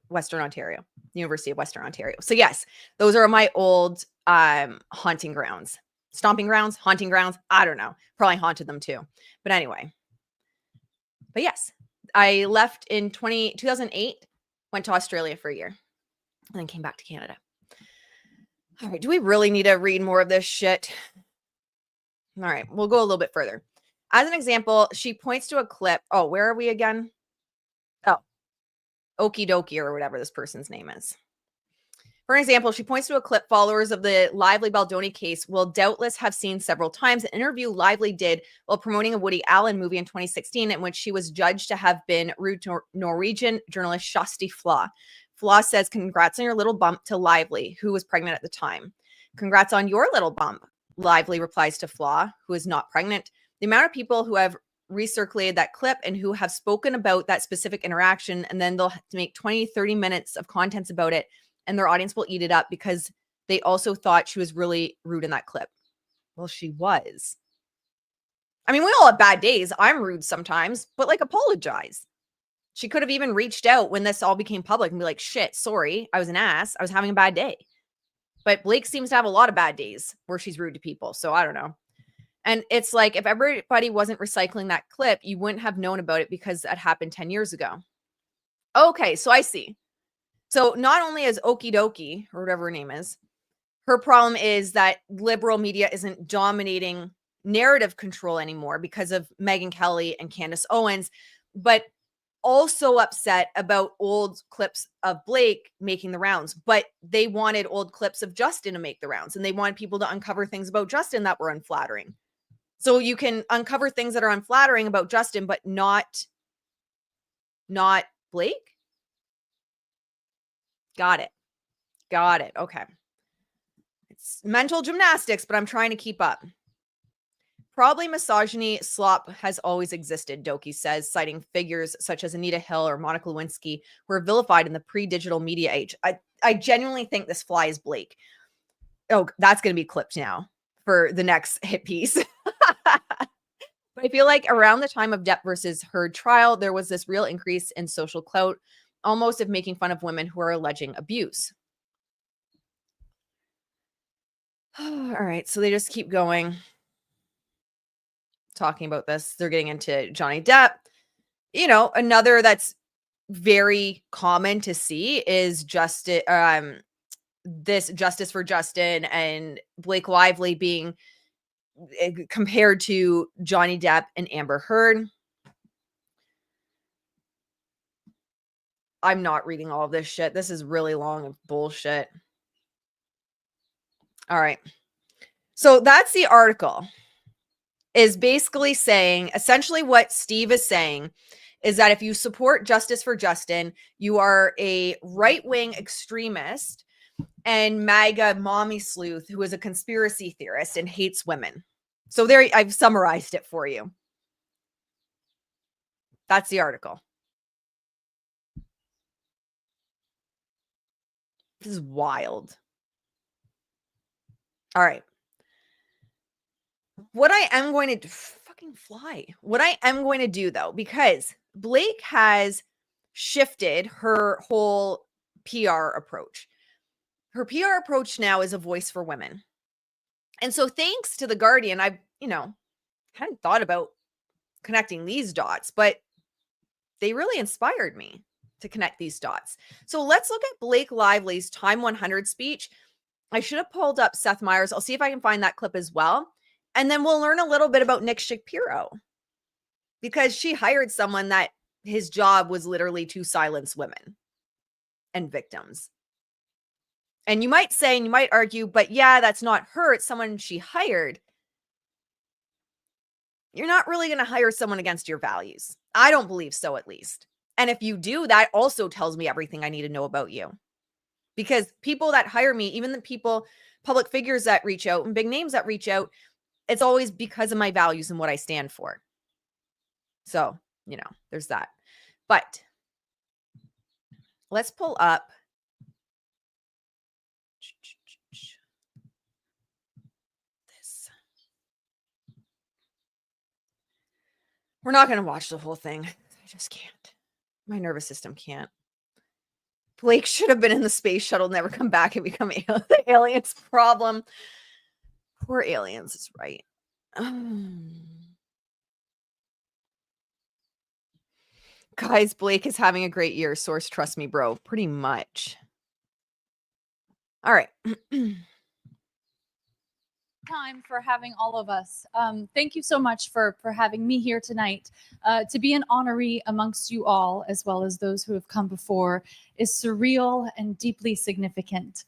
Western Ontario, University of Western Ontario. So yes, those are my old haunting grounds. Stomping grounds, haunting grounds. I don't know. Probably haunted them too. But anyway. But yes, I left in 2008, went to Australia for a year, and then came back to Canada. All right. Do we really need to read more of this shit? All right. We'll go a little bit further. As an example, she points to a clip. Oh, where are we again? Oh, Okie Dokie or whatever this person's name is. For example, she points to a clip followers of the Lively Baldoni case will doubtless have seen several times. An interview Lively did while promoting a Woody Allen movie in 2016 in which she was judged to have been rude to Norwegian journalist Kjersti Flaw. Flaw says, congrats on your little bump to Lively, who was pregnant at the time. Congrats on your little bump, Lively replies to Flaw, who is not pregnant. The amount of people who have recirculated that clip and who have spoken about that specific interaction, and then they'll make 20, 30 minutes of contents about it, and their audience will eat it up because they also thought she was really rude in that clip. Well, she was. I mean, we all have bad days. I'm rude sometimes, but like apologize. She could have even reached out when this all became public and be like, shit, sorry, I was an ass. I was having a bad day. But Blake seems to have a lot of bad days where she's rude to people. So I don't know. And it's like, if everybody wasn't recycling that clip, you wouldn't have known about it because that happened 10 years ago. Okay, so I see. So not only is Okie Dokie, or whatever her name is, her problem is that liberal media isn't dominating narrative control anymore because of Megyn Kelly and Candace Owens, but also upset about old clips of Blake making the rounds. But they wanted old clips of Justin to make the rounds, and they wanted people to uncover things about Justin that were unflattering. So you can uncover things that are unflattering about Justin, but not Blake? Got it. Okay. It's mental gymnastics, but I'm trying to keep up. Probably misogyny slop has always existed, Doki says, citing figures such as Anita Hill or Monica Lewinsky who were vilified in the pre-digital media age. I genuinely think this fly is Blake. Oh, that's going to be clipped now for the next hit piece. But I feel like around the time of Depp versus Heard trial, there was this real increase in social clout, almost of making fun of women who are alleging abuse. All right, so they just keep going, talking about this. They're getting into Johnny Depp. You know, another that's very common to see is this Justice for Justin and Blake Lively being compared to Johnny Depp and Amber Heard. I'm not reading all of this shit. This is really long and bullshit. All right. So that's the article. Is basically saying, essentially what Steve is saying is that if you support Justice for Justin, you are a right-wing extremist and MAGA mommy sleuth who is a conspiracy theorist and hates women. So there, I've summarized it for you. That's the article. This is wild. All right. What I am going to do, fucking fly. What I am going to do though, because Blake has shifted her whole PR approach. Her PR approach now is a voice for women. And so thanks to The Guardian, I've, hadn't thought about connecting these dots, but they really inspired me to connect these dots. So let's look at Blake Lively's Time 100 speech. I should have pulled up Seth Meyers. I'll see if I can find that clip as well. And then we'll learn a little bit about Nick Shapiro, because she hired someone that his job was literally to silence women and victims. And you might say, and you might argue, but yeah, that's not her. It's someone she hired. You're not really going to hire someone against your values. I don't believe so, at least. And if you do, that also tells me everything I need to know about you. Because people that hire me, even the people, public figures that reach out and big names that reach out, it's always because of my values and what I stand for. So, there's that. But let's pull up. This. We're not going to watch the whole thing. I just can't. My nervous system can't. Blake should have been in the space shuttle, never come back and become the aliens problem. Poor aliens is right. Guys, Blake is having a great year. Source, trust me, bro. Pretty much. All right. Time for having all of us. Thank you so much for having me here tonight. To be an honoree amongst you all, as well as those who have come before, is surreal and deeply significant.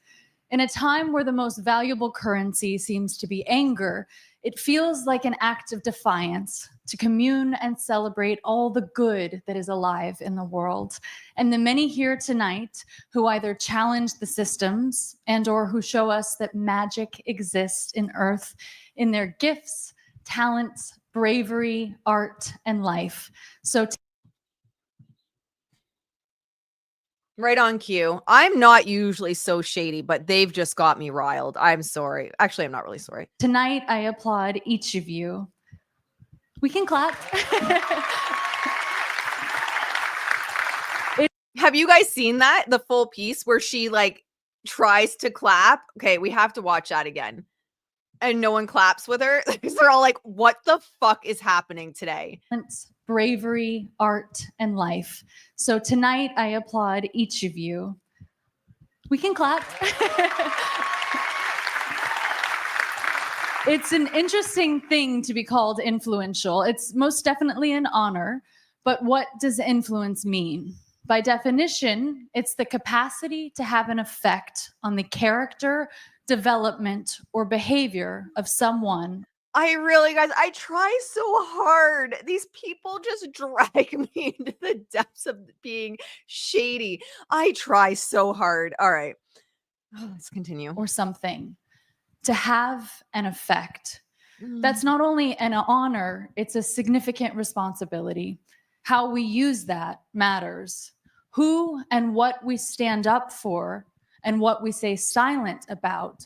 In a time where the most valuable currency seems to be anger, it feels like an act of defiance to commune and celebrate all the good that is alive in the world. And the many here tonight who either challenge the systems and or who show us that magic exists in earth in their gifts, talents, bravery, art, and life. So right on cue. I'm not usually so shady, but they've just got me riled. I'm sorry. Actually, I'm not really sorry. Tonight, I applaud each of you. We can clap. Have you guys seen that? The full piece where she tries to clap? Okay, we have to watch that again. And no one claps with her because they're all like, what the fuck is happening today? Bravery, art, and life. So tonight, I applaud each of you. We can clap. It's an interesting thing to be called influential. It's most definitely an honor, but what does influence mean? By definition, it's the capacity to have an effect on the character, development, or behavior of someone. I try so hard. These people just drag me into the depths of being shady. I try so hard. All right. Let's continue. Or something. To have an effect. That's not only an honor, it's a significant responsibility. How we use that matters. Who and what we stand up for and what we stay silent about,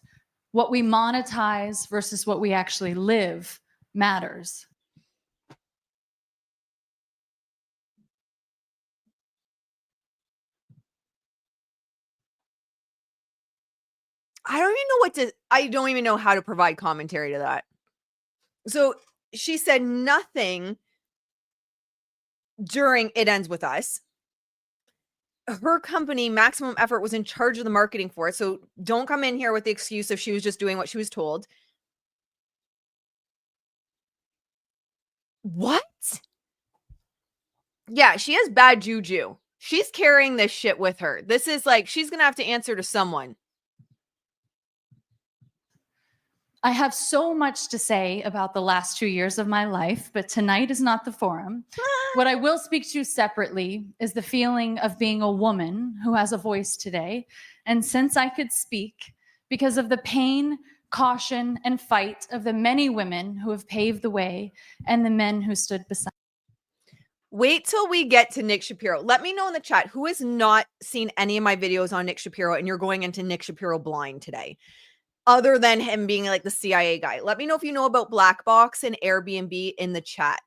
what we monetize versus what we actually live matters. I don't even know how to provide commentary to that. So she said nothing during It Ends With Us. Her company, Maximum Effort, was in charge of the marketing for it. So don't come in here with the excuse if she was just doing what she was told. What? Yeah, she has bad juju. She's carrying this shit with her. This is she's going to have to answer to someone. I have so much to say about the last 2 years of my life, but tonight is not the forum. What I will speak to separately is the feeling of being a woman who has a voice today. And since I could speak, because of the pain, caution, and fight of the many women who have paved the way and the men who stood beside. Wait till we get to Nick Shapiro. Let me know in the chat who has not seen any of my videos on Nick Shapiro and you're going into Nick Shapiro blind today. Other than him being the CIA guy. Let me know if you know about Blackbox and Airbnb in the chat.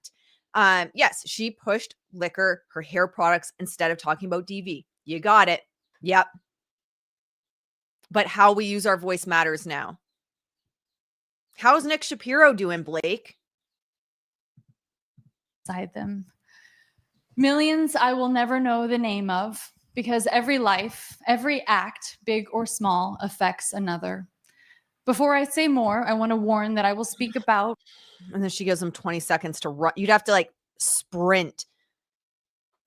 Yes, she pushed liquor, her hair products, instead of talking about DV. You got it. Yep. But how we use our voice matters now. How's Nick Shapiro doing, Blake? Beside them. Millions I will never know the name of, because every life, every act, big or small, affects another. Before I say more, I want to warn that I will speak about. And then she gives him 20 seconds to run. You'd have to sprint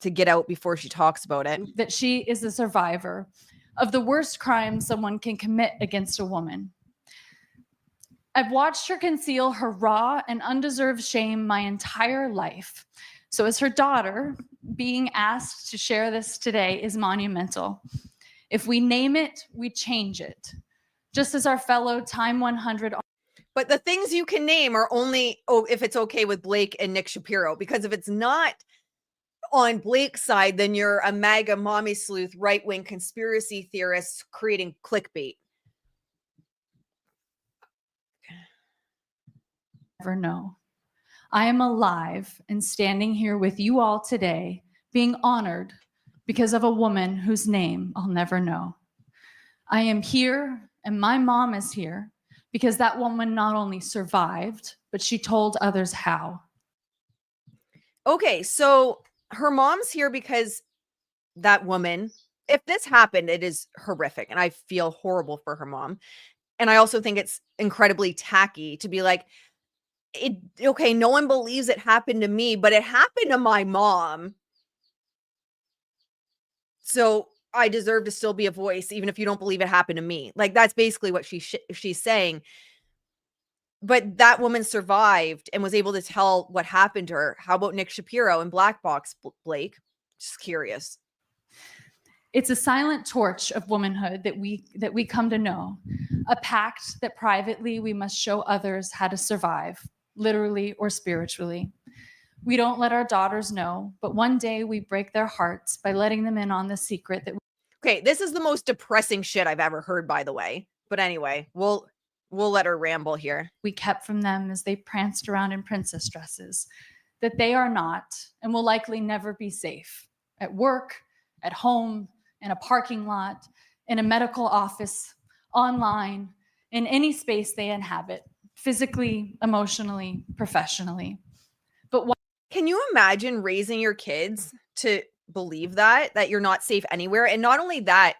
to get out before she talks about it. That she is a survivor. of the worst crimes someone can commit against a woman. I've watched her conceal her raw and undeserved shame my entire life. So as her daughter, being asked to share this today is monumental. If we name it, we change it. Just as our fellow Time 100. But the things you can name are only if it's okay with Blake and Nick Shapiro, because if it's not on Blake's side, then you're a MAGA mommy sleuth, right-wing conspiracy theorist creating clickbait. Never know. I am alive and standing here with you all today, being honored because of a woman whose name I'll never know. I am here, and my mom is here because that woman not only survived, but she told others how. Okay, so her mom's here because that woman, if this happened, it is horrific, and I feel horrible for her mom. And I also think it's incredibly tacky to be like, okay, no one believes it happened to me, but it happened to my mom. So I deserve to still be a voice, even if you don't believe it happened to me. Like, that's basically what she's saying. But that woman survived and was able to tell what happened to her. How about Nick Shapiro and Blackbox, Blake? Just curious. It's a silent torch of womanhood that we come to know, a pact that privately we must show others how to survive, literally or spiritually. We don't let our daughters know, but one day we break their hearts by letting them in on the secret that. Okay, this is the most depressing shit I've ever heard, by the way. But anyway, we'll let her ramble here. We kept from them as they pranced around in princess dresses, that they are not and will likely never be safe at work, at home, in a parking lot, in a medical office, online, in any space they inhabit, physically, emotionally, professionally. But can you imagine raising your kids to believe that you're not safe anywhere? And not only that,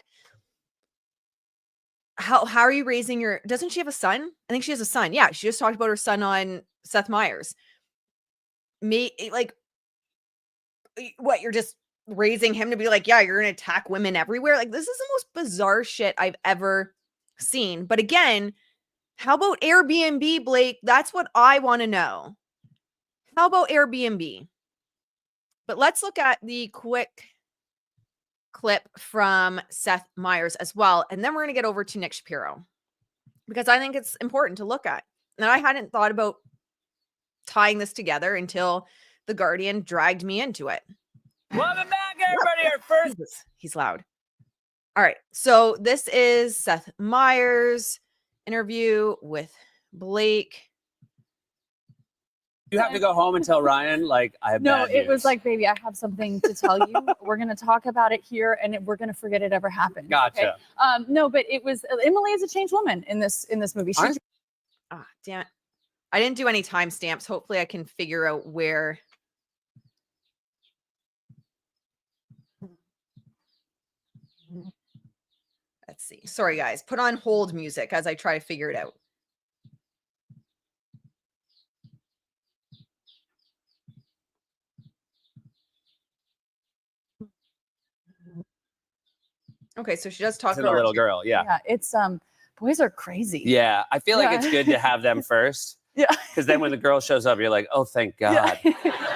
how are you raising your, doesn't she have a son? I think she has a son. Yeah, she just talked about her son on Seth Meyers. Like, what, you're just raising him to be like, yeah, you're gonna attack women everywhere? Like, this is the most bizarre shit I've ever seen. But again, how about Airbnb, Blake? That's what I want to know. How about Airbnb? But let's look at the quick clip from Seth Meyers as well. And then we're going to get over to Nick Shapiro, because I think it's important to look at. And I hadn't thought about tying this together until The Guardian dragged me into it. Welcome back, everybody. Our first. He's loud. All right. So this is Seth Meyers' interview with Blake. You have to go home and tell Ryan, like, I have bad news. No, it was like, baby, I have something to tell you. We're going to talk about it here, and we're going to forget it ever happened. Gotcha. Okay? No, but it was, Emily is a changed woman in this movie. She's, Damn it. I didn't do any timestamps. Hopefully I can figure out where. Let's see. Sorry, guys. Put on hold music as I try to figure it out. Okay, so she does talk to about the little girl. Yeah. It's boys are crazy. Yeah, I feel like it's good to have them first. Yeah. Because then when the girl shows up, you're like, oh, thank God. Yeah.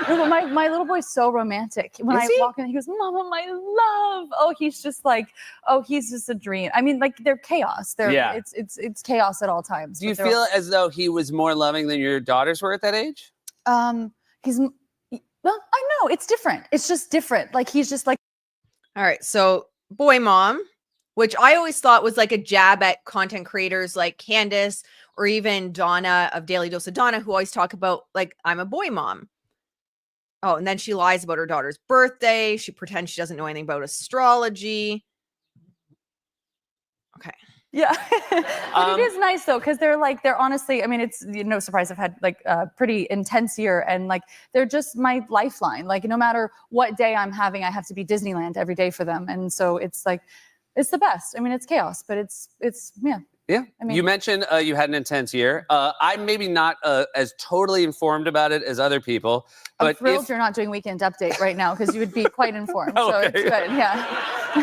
No, but my little boy's so romantic. When I walk in, he goes, Mama, my love. Oh, he's just like, oh, he's just a dream. I mean, like, they're chaos. It's chaos at all times. Do you feel as though he was more loving than your daughters were at that age? Well, I know it's different. It's just different. Like, he's just like. All right. So boy mom, which I always thought was like a jab at content creators like Candace or even Donna of Daily Dose of Donna, who always talk about, like, I'm a boy mom. Oh, and then she lies about her daughter's birthday. She pretends she doesn't know anything about astrology. Okay. Yeah. But it is nice though, because they're honestly, I mean, it's no surprise I've had like a pretty intense year, and like they're just my lifeline. Like, no matter what day I'm having, I have to be Disneyland every day for them. And so it's like, it's the best. I mean, it's chaos, but it's yeah. Yeah. I mean, you mentioned you had an intense year. I'm maybe not as totally informed about it as other people. But I'm thrilled you're not doing Weekend Update right now, because you would be quite informed. Okay. So it's good. Yeah.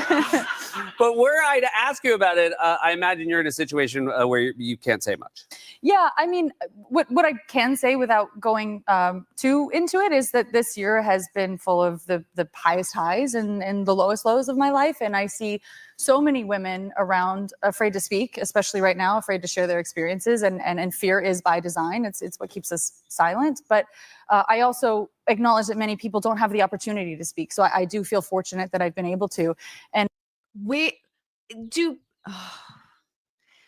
But were I to ask you about it, I imagine you're in a situation where you can't say much. Yeah, I mean, what I can say without going too into it is that this year has been full of the highest highs and the lowest lows of my life. And I see so many women around afraid to speak, especially right now, afraid to share their experiences. And fear is by design. It's what keeps us silent. But I also acknowledge that many people don't have the opportunity to speak. So I do feel fortunate that I've been able to. And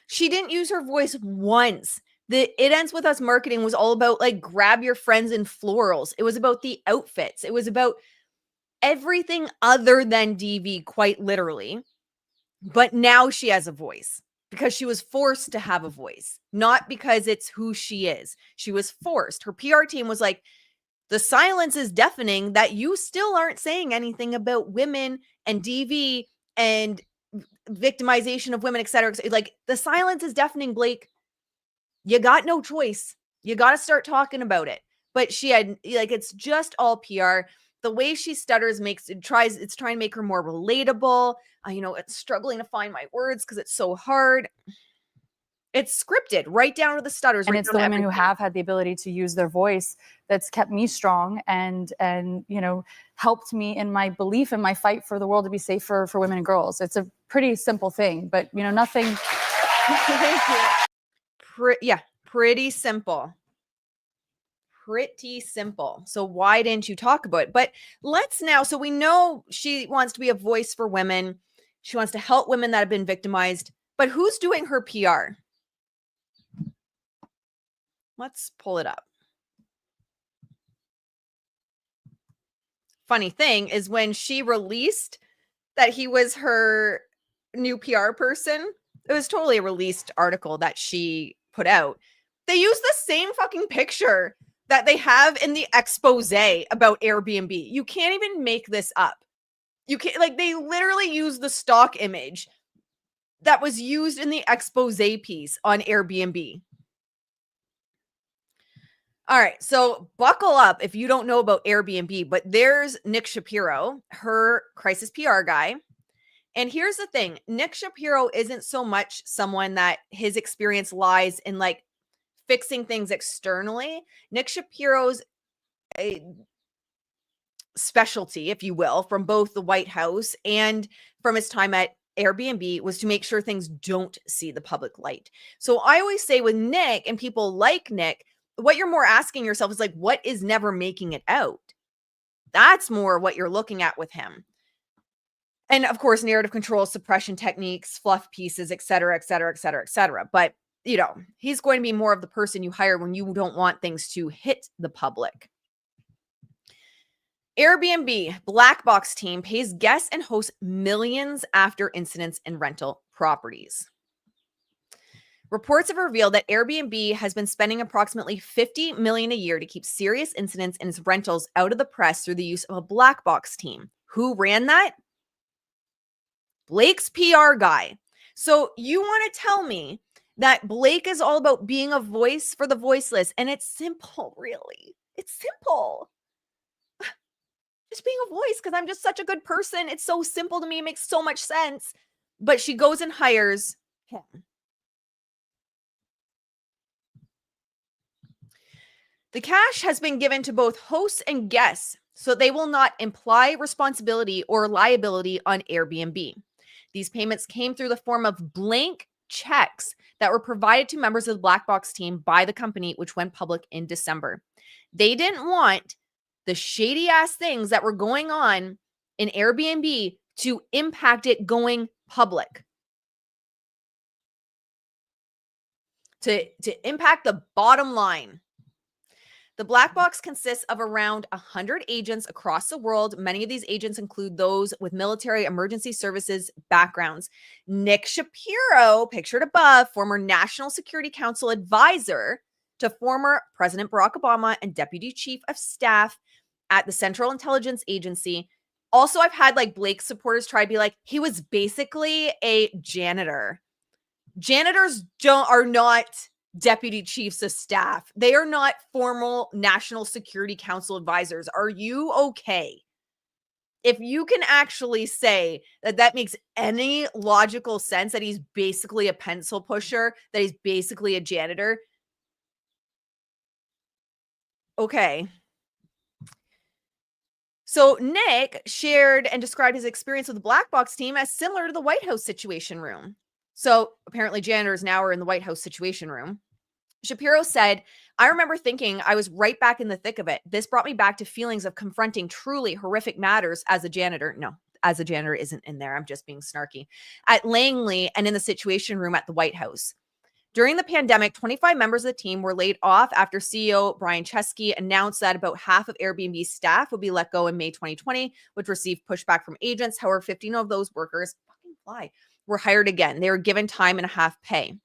she didn't use her voice once. The It Ends With Us marketing was all about like grab your friends in florals. It was about the outfits. It was about everything other than DV, quite literally. But now she has a voice because she was forced to have a voice, not because it's who she is. She was forced. Her PR team was like, the silence is deafening that you still aren't saying anything about women and DV and victimization of women, etc. Like, the silence is deafening, Blake. You got no choice. You got to start talking about it. But she had, like, it's just all PR. The way she stutters it's trying to make her more relatable. It's struggling to find my words because it's so hard. It's scripted right down to the stutters. And right it's down the to women who everything. have had the ability to use their voice that's kept me strong and helped me in my belief in my fight for the world to be safer for women and girls. It's a pretty simple thing, but nothing. Thank you. Pretty simple. Pretty simple. So why didn't you talk about it? But let's now, so we know she wants to be a voice for women. She wants to help women that have been victimized. But who's doing her PR? Let's pull it up. Funny thing is, when she released that he was her new PR person, it was totally a released article that she put out. They used the same fucking picture that they have in the expose about Airbnb. You can't even make this up. You can't, like, they literally use the stock image that was used in the expose piece on Airbnb. All right, so buckle up if you don't know about Airbnb, but there's Nick Shapiro, her crisis PR guy. And here's the thing, Nick Shapiro isn't so much someone that his experience lies in like fixing things externally. Nick Shapiro's a specialty, if you will, from both the White House and from his time at Airbnb was to make sure things don't see the public light. So I always say with Nick and people like Nick, what you're more asking yourself is like, what is never making it out? That's more what you're looking at with him. And of course, narrative control, suppression techniques, fluff pieces, et cetera, et cetera, et cetera, et cetera. But, he's going to be more of the person you hire when you don't want things to hit the public. Airbnb blackbox team pays guests and hosts millions after incidents in rental properties. Reports have revealed that Airbnb has been spending approximately $50 million a year to keep serious incidents in its rentals out of the press through the use of a blackbox team. Who ran that? Blake's PR guy. So you want to tell me that Blake is all about being a voice for the voiceless, and it's simple, really. It's simple. Just being a voice because I'm just such a good person. It's so simple to me. It makes so much sense. But she goes and hires him. The cash has been given to both hosts and guests, so they will not imply responsibility or liability on Airbnb. These payments came through the form of blank checks that were provided to members of the Black Box team by the company, which went public in December. They didn't want the shady ass things that were going on in Airbnb to impact it going public. To impact the bottom line. The Black Box consists of around 100 agents across the world. Many of these agents include those with military emergency services backgrounds. Nick Shapiro, pictured above, former National Security Council advisor to former President Barack Obama and Deputy Chief of Staff at the Central Intelligence Agency. Also, I've had like Blake's supporters try to be like, he was basically a janitor. Janitors are not deputy chiefs of staff. They are not formal National Security Council advisors. Are you okay? if you can actually say that that makes any logical sense, that he's basically a pencil pusher, that he's basically a janitor, okay. So Nick shared and described his experience with the black box team as similar to the White House Situation Room. So apparently janitors now are in the White House Situation Room. Shapiro said, I remember thinking I was right back in the thick of it. This brought me back to feelings of confronting truly horrific matters as a janitor. No, as a janitor isn't in there. I'm just being snarky. At Langley and in the Situation Room at the White House. During the pandemic, 25 members of the team were laid off after CEO Brian Chesky announced that about half of Airbnb staff would be let go in May 2020, which received pushback from agents. However, 15 of those workers were hired again. They were given time and a half pay.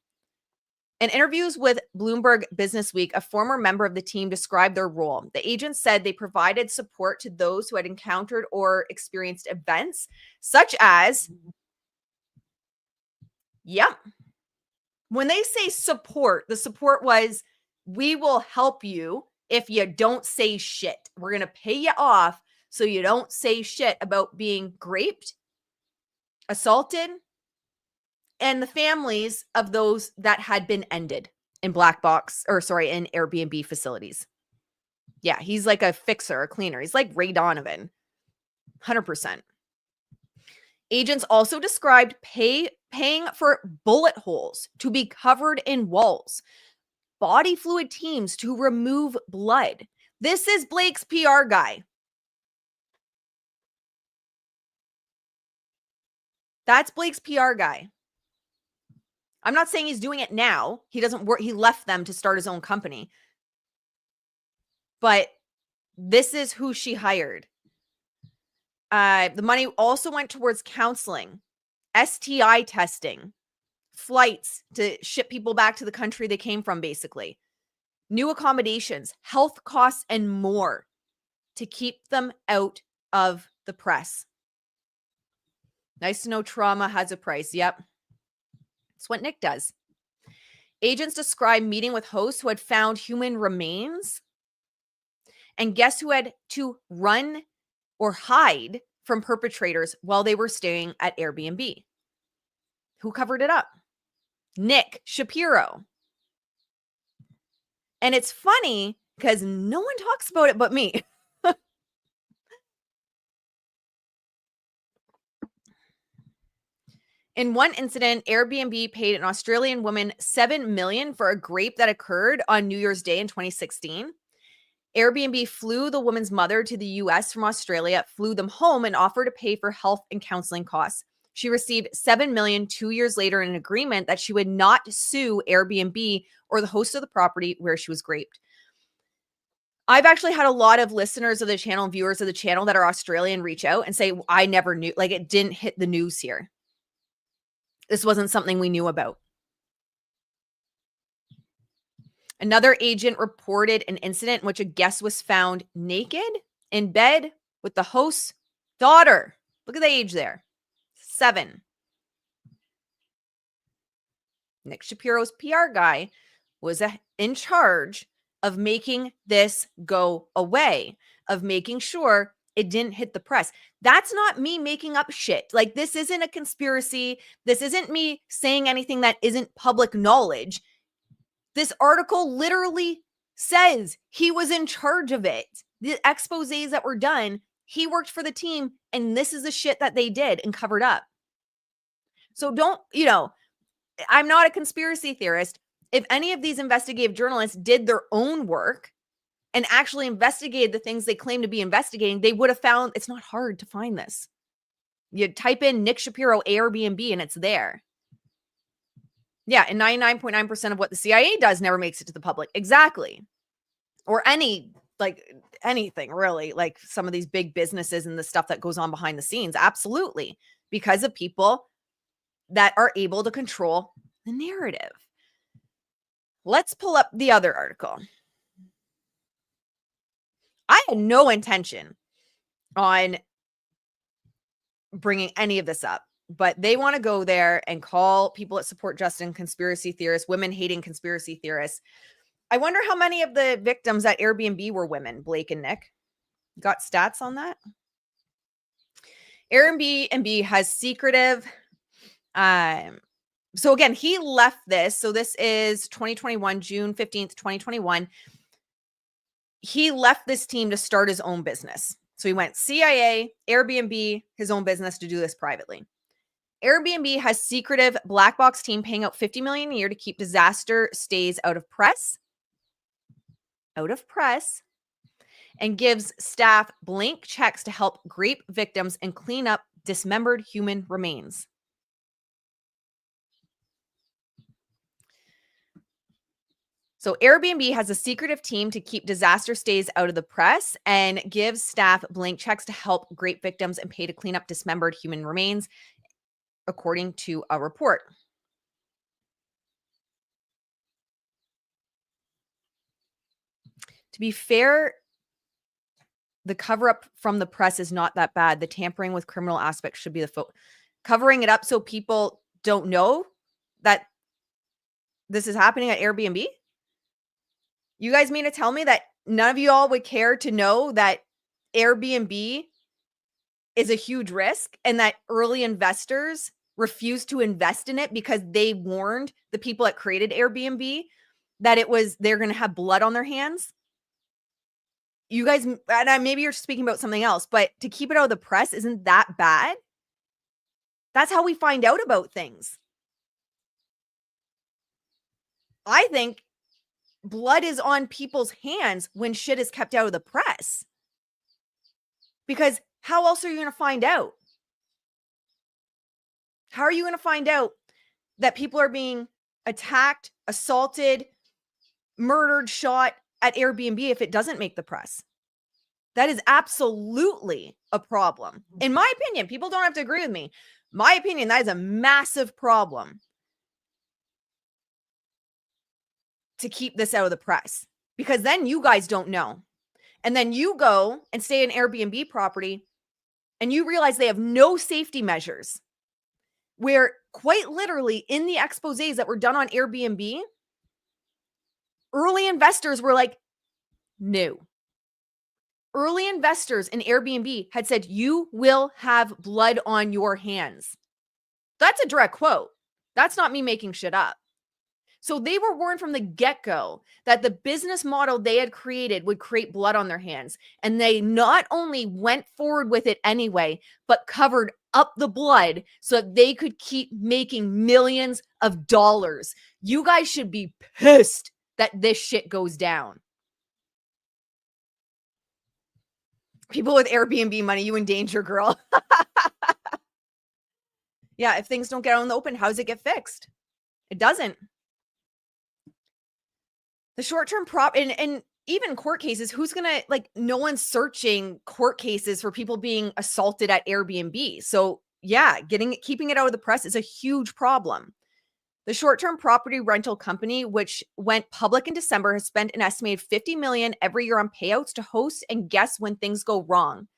In interviews with Bloomberg Businessweek, a former member of the team described their role. The agents said they provided support to those who had encountered or experienced events such as, when they say support, the support was, we will help you if you don't say shit. We're going to pay you off so you don't say shit about being raped, assaulted, and the families of those that had been ended in in Airbnb facilities. Yeah, he's like a fixer, a cleaner. He's like Ray Donovan. 100%. Agents also described paying for bullet holes to be covered in walls, body fluid teams to remove blood. This is Blake's PR guy. That's Blake's PR guy. I'm not saying he's doing it now. He doesn't work. He left them to start his own company. But this is who she hired. The money also went towards counseling, STI testing, flights to ship people back to the country they came from, basically, new accommodations, health costs, and more to keep them out of the press. Nice to know trauma has a price. Yep. That's what Nick does. Agents described meeting with hosts who had found human remains and guests who had to run or hide from perpetrators while they were staying at Airbnb. Who covered it up? Nick Shapiro. And it's funny because no one talks about it but me. In one incident, Airbnb paid an Australian woman $7 million for a rape that occurred on New Year's Day in 2016. Airbnb flew the woman's mother to the US from Australia, flew them home, and offered to pay for health and counseling costs. She received $7 million 2 years later in an agreement that she would not sue Airbnb or the host of the property where she was raped. I've actually had a lot of listeners of the channel, viewers of the channel that are Australian reach out and say, I never knew, like it didn't hit the news here. This wasn't something we knew about. Another agent reported an incident in which a guest was found naked in bed with the host's daughter. Look at the age there. 7. Nick Shapiro's PR guy was in charge of making this go away, of making sure it didn't hit the press. That's not me making up shit. Like, this isn't a conspiracy. This isn't me saying anything that isn't public knowledge. This article literally says he was in charge of it. The exposés that were done, he worked for the team, and this is the shit that they did and covered up. So don't, I'm not a conspiracy theorist. If any of these investigative journalists did their own work and actually investigated the things they claim to be investigating, they would have found it's not hard to find this. You type in Nick Shapiro Airbnb and it's there. Yeah, and 99.9% of what the CIA does never makes it to the public. Exactly. Or anything really, like some of these big businesses and the stuff that goes on behind the scenes. Absolutely. Because of people that are able to control the narrative. Let's pull up the other article. I had no intention on bringing any of this up, but they want to go there and call people that support Justin conspiracy theorists, women hating conspiracy theorists. I wonder how many of the victims at Airbnb were women, Blake and Nick. Got stats on that? Airbnb has secretive. So again, he left this. So this is 2021, June 15th, 2021. He left this team to start his own business. So he went CIA, Airbnb, his own business to do this privately. Airbnb has secretive black box team paying out $50 million a year to keep disaster stays out of press, and gives staff blank checks to help rape victims and clean up dismembered human remains. So Airbnb has a secretive team to keep disaster stays out of the press and gives staff blank checks to help rape victims and pay to clean up dismembered human remains, according to a report. To be fair, the cover-up from the press is not that bad. The tampering with criminal aspects should be covering it up so people don't know that this is happening at Airbnb. You guys mean to tell me that none of you all would care to know that Airbnb is a huge risk and that early investors refused to invest in it because they warned the people that created Airbnb that they're going to have blood on their hands? You guys, and maybe you're speaking about something else, but to keep it out of the press isn't that bad. That's how we find out about things. I think blood is on people's hands when shit is kept out of the press. Because how else are you going to find out? How are you going to find out that people are being attacked, assaulted, murdered, shot at Airbnb if it doesn't make the press? That is absolutely a problem. In my opinion, people don't have to agree with me. My opinion, that is a massive problem to keep this out of the press, because then you guys don't know. And then you go and stay in Airbnb property and you realize they have no safety measures, where quite literally in the exposés that were done on Airbnb, early investors were like, no. Early investors in Airbnb had said, you will have blood on your hands. That's a direct quote. That's not me making shit up. So they were warned from the get-go that the business model they had created would create blood on their hands. And they not only went forward with it anyway, but covered up the blood so that they could keep making millions of dollars. You guys should be pissed that this shit goes down. People with Airbnb money, you in danger, girl. Yeah, if things don't get out in the open, how does it get fixed? It doesn't. The short-term and even court cases, who's going to, no one's searching court cases for people being assaulted at Airbnb. So yeah, keeping it out of the press is a huge problem. The short-term property rental company, which went public in December, has spent an estimated $50 million every year on payouts to hosts and guests when things go wrong.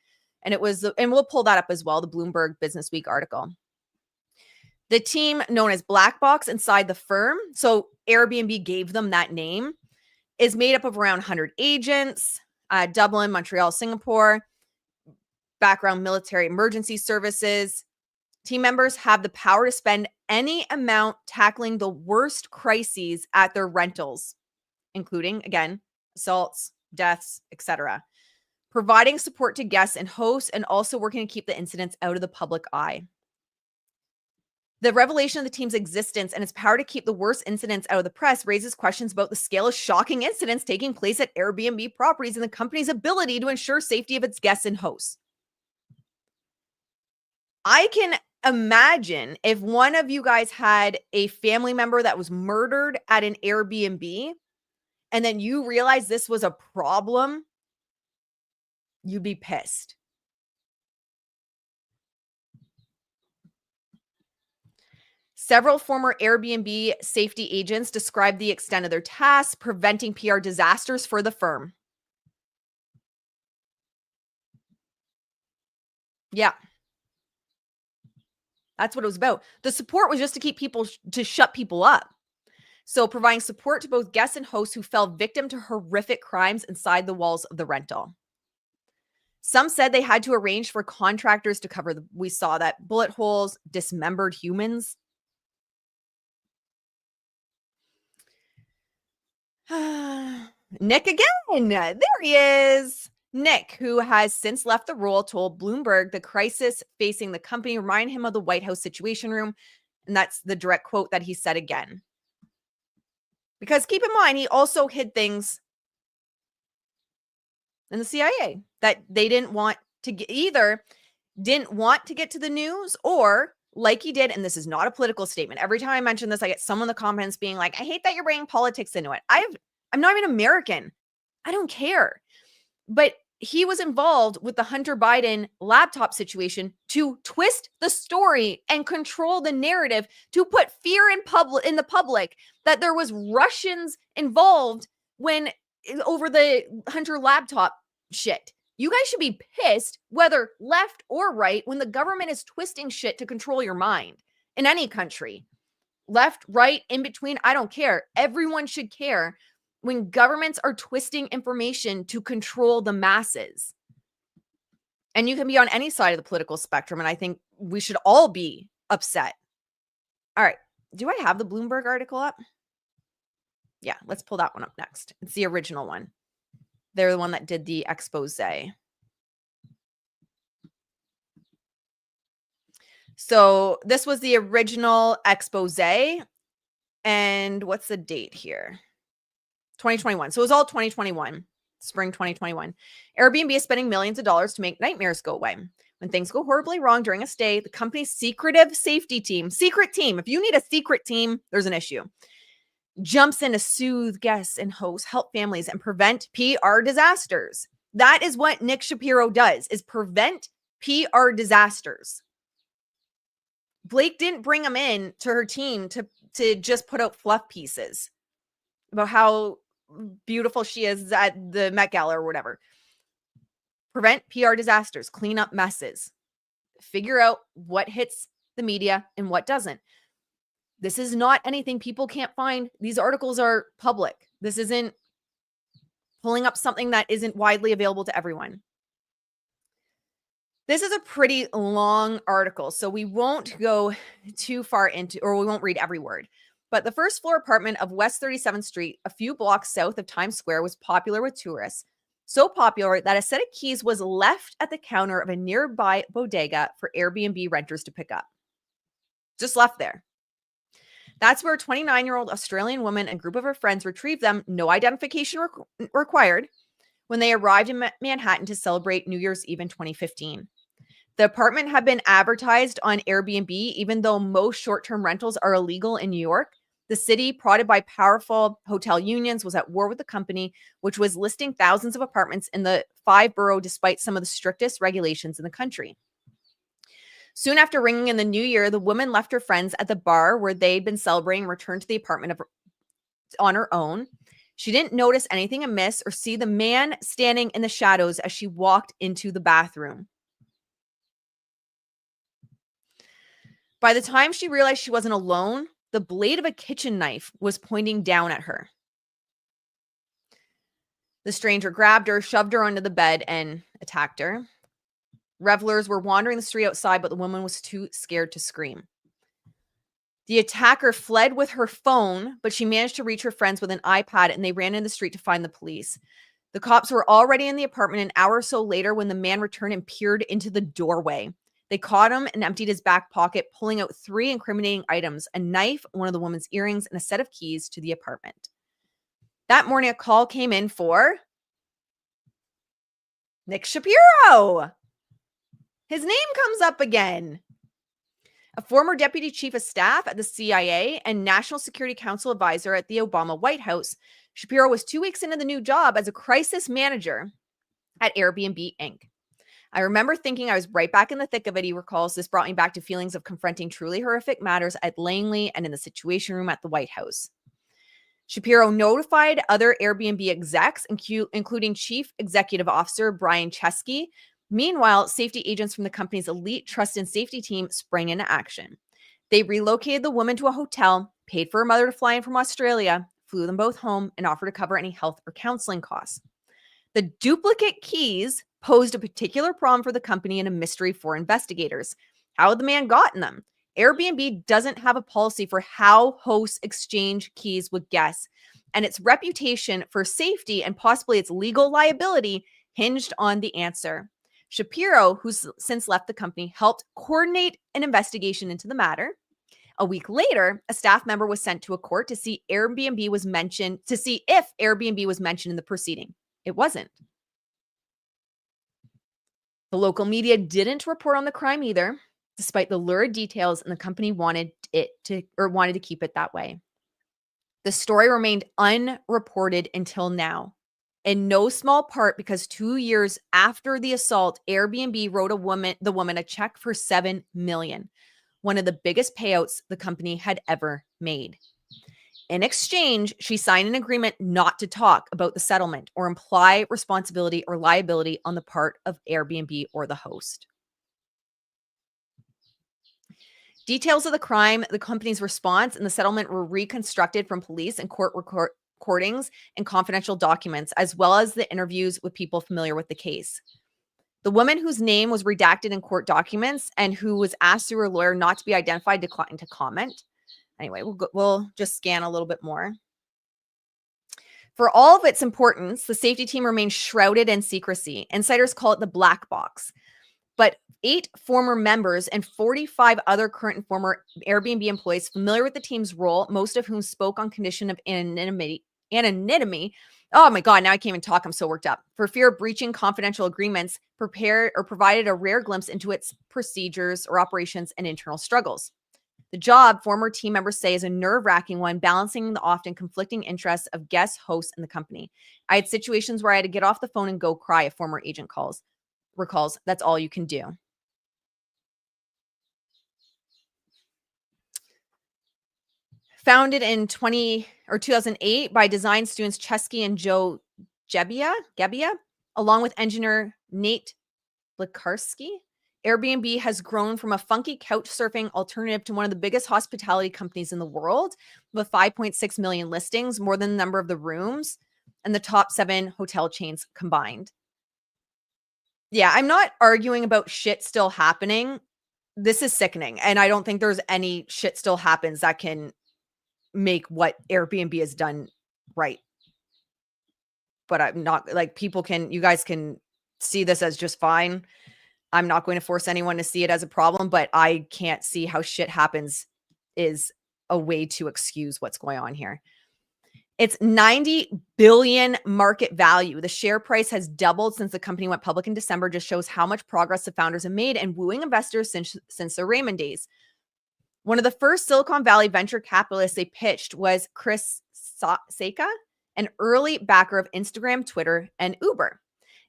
And we'll pull that up as well, the Bloomberg Business Week article. The team, known as Blackbox inside the firm, so Airbnb gave them that name, is made up of around 100 agents, Dublin, Montreal, Singapore, background military emergency services. Team members have the power to spend any amount tackling the worst crises at their rentals, including, again, assaults, deaths, etc., providing support to guests and hosts, and also working to keep the incidents out of the public eye. The revelation of the team's existence and its power to keep the worst incidents out of the press raises questions about the scale of shocking incidents taking place at Airbnb properties and the company's ability to ensure safety of its guests and hosts. I can imagine if one of you guys had a family member that was murdered at an Airbnb and then you realize this was a problem, you'd be pissed. Several former Airbnb safety agents described the extent of their tasks, preventing PR disasters for the firm. Yeah. That's what it was about. The support was just to keep people, to shut people up. So providing support to both guests and hosts who fell victim to horrific crimes inside the walls of the rental. Some said they had to arrange for contractors to cover we saw that, bullet holes, dismembered humans. Nick again. There he is. Nick, who has since left the role, told Bloomberg the crisis facing the company reminded him of the White House Situation Room. And that's the direct quote that he said again. Because keep in mind, he also hid things in the CIA that they didn't want to get, either didn't want to get to the news, or like he did, and this is not a political statement. Every time I mention this, I get someone in the comments being like, I hate that you're bringing politics into it. I'm not even American. I don't care. But he was involved with the Hunter Biden laptop situation to twist the story and control the narrative, to put fear in the public that there was Russians involved when over the Hunter laptop shit. You guys should be pissed, whether left or right, when the government is twisting shit to control your mind in any country. Left, right, in between, I don't care. Everyone should care when governments are twisting information to control the masses. And you can be on any side of the political spectrum, and I think we should all be upset. All right. Do I have the Bloomberg article up? Yeah, let's pull that one up next. It's the original one. They're the one that did the expose. So this was the original expose. And what's the date here? 2021. So it was all 2021, spring 2021. Airbnb is spending millions of dollars to make nightmares go away. When things go horribly wrong during a stay, the company's secret team, if you need a secret team, there's an issue, jumps in to soothe guests and hosts, help families, and prevent PR disasters. That is what Nick Shapiro does, is prevent PR disasters. Blake didn't bring him in to her team to just put out fluff pieces about how beautiful she is at the Met Gala or whatever. Prevent PR disasters, clean up messes, figure out what hits the media and what doesn't. This is not anything people can't find. These articles are public. This isn't pulling up something that isn't widely available to everyone. This is a pretty long article, so we won't go too far into, or we won't read every word. But the first floor apartment of West 37th Street, a few blocks south of Times Square, was popular with tourists. So popular that a set of keys was left at the counter of a nearby bodega for Airbnb renters to pick up. Just left there. That's where a 29-year-old Australian woman and a group of her friends retrieved them, no identification required, when they arrived in Manhattan to celebrate New Year's Eve in 2015. The apartment had been advertised on Airbnb, even though most short-term rentals are illegal in New York. The city, prodded by powerful hotel unions, was at war with the company, which was listing thousands of apartments in the 5-borough despite some of the strictest regulations in the country. Soon after ringing in the new year, the woman left her friends at the bar where they'd been celebrating and returned to the apartment on her own. She didn't notice anything amiss or see the man standing in the shadows as she walked into the bathroom. By the time she realized she wasn't alone, the blade of a kitchen knife was pointing down at her. The stranger grabbed her, shoved her onto the bed, and attacked her. Revelers were wandering the street outside, but the woman was too scared to scream. The attacker fled with her phone, but she managed to reach her friends with an iPad, and they ran in the street to find the police. The cops were already in the apartment an hour or so later when the man returned and peered into the doorway. They caught him and emptied his back pocket, pulling out 3 incriminating items, a knife, one of the woman's earrings, and a set of keys to the apartment. That morning, a call came in for Nick Shapiro. His name comes up again. A former deputy chief of staff at the CIA and National Security Council advisor at the Obama White House, Shapiro was 2 weeks into the new job as a crisis manager at Airbnb Inc. I remember thinking I was right back in the thick of it, he recalls. This brought me back to feelings of confronting truly horrific matters at Langley and in the Situation Room at the White House. Shapiro notified other Airbnb execs, including Chief Executive Officer Brian Chesky. Meanwhile, safety agents from the company's elite trust and safety team sprang into action. They relocated the woman to a hotel, paid for her mother to fly in from Australia, flew them both home, and offered to cover any health or counseling costs. The duplicate keys posed a particular problem for the company and a mystery for investigators. How had the man gotten them? Airbnb doesn't have a policy for how hosts exchange keys with guests, and its reputation for safety and possibly its legal liability hinged on the answer. Shapiro, who's since left the company, helped coordinate an investigation into the matter. A week later, a staff member was sent to a court to see if Airbnb was mentioned in the proceeding. It wasn't. The local media didn't report on the crime either, despite the lurid details, and the company wanted to keep it that way. The story remained unreported until now, in no small part because 2 years after the assault, Airbnb wrote the woman a check for $7 million, one of the biggest payouts the company had ever made. In exchange, she signed an agreement not to talk about the settlement or imply responsibility or liability on the part of Airbnb or the host. Details of the crime, the company's response, and the settlement were reconstructed from police and court recordings and confidential documents, as well as the interviews with people familiar with the case. The woman whose name was redacted in court documents and who was asked through her lawyer not to be identified declined to comment. Anyway, we'll just scan a little bit more. For all of its importance, the safety team remains shrouded in secrecy. Insiders call it the black box. But 8 former members and 45 other current and former Airbnb employees familiar with the team's role, most of whom spoke on condition of anonymity. Oh my God, now I can't even talk. I'm so worked up. For fear of breaching confidential agreements, prepared or provided a rare glimpse into its procedures or operations and internal struggles. The job, former team members say, is a nerve-wracking one, balancing the often conflicting interests of guests, hosts, and the company. I had situations where I had to get off the phone and go cry, a former agent recalls. That's all you can do. Founded in 2008 by design students Chesky and Joe Gebbia, along with engineer Nate Blikarski, Airbnb has grown from a funky couch surfing alternative to one of the biggest hospitality companies in the world, with 5.6 million listings, more than the number of the rooms, and the top 7 hotel chains combined. Yeah, I'm not arguing about shit still happening. This is sickening, and I don't think there's any shit still happens that can make what Airbnb has done right. But I'm not, like, you guys can see this as just fine. I'm not going to force anyone to see it as a problem, but I can't see how shit happens is a way to excuse what's going on here. It's $90 billion market value. The share price has doubled since the company went public in December. Just shows how much progress the founders have made and wooing investors since their Raymond days. One of the first Silicon Valley venture capitalists they pitched was Chris Sacca, an early backer of Instagram, Twitter, and Uber.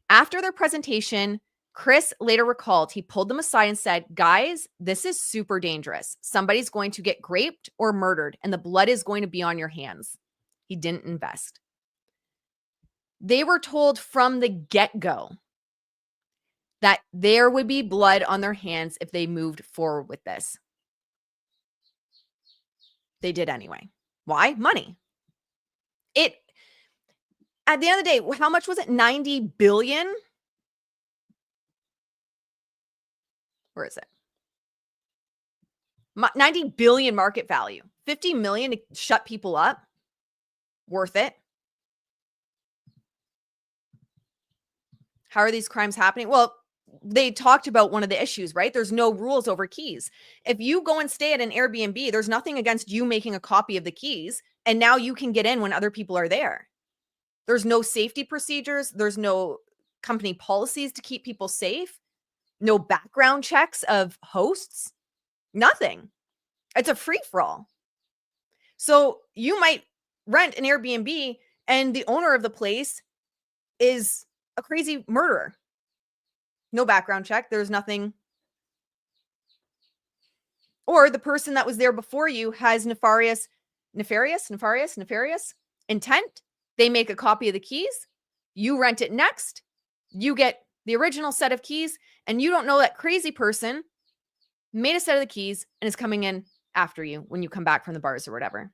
After their presentation, Chris later recalled he pulled them aside and said, "Guys, this is super dangerous. Somebody's going to get raped or murdered, and the blood is going to be on your hands." He didn't invest. They were told from the get-go that there would be blood on their hands if they moved forward with this. They did anyway. Why? Money. At the end of the day, how much was it? 90 billion? Where is it? 90 billion market value. 50 million to shut people up. Worth it. How are these crimes happening? Well, they talked about one of the issues, right? There's no rules over keys. If you go and stay at an Airbnb, there's nothing against you making a copy of the keys, and now you can get in when other people are there. There's no safety procedures. There's no company policies to keep people safe. No background checks of hosts. Nothing. It's a free-for-all. So you might rent an Airbnb and the owner of the place is a crazy murderer. No background check. There's nothing. Or the person that was there before you has nefarious intent. They make a copy of the keys. You rent it next. You get the original set of keys, and you don't know that crazy person made a set of the keys and is coming in after you when you come back from the bars or whatever.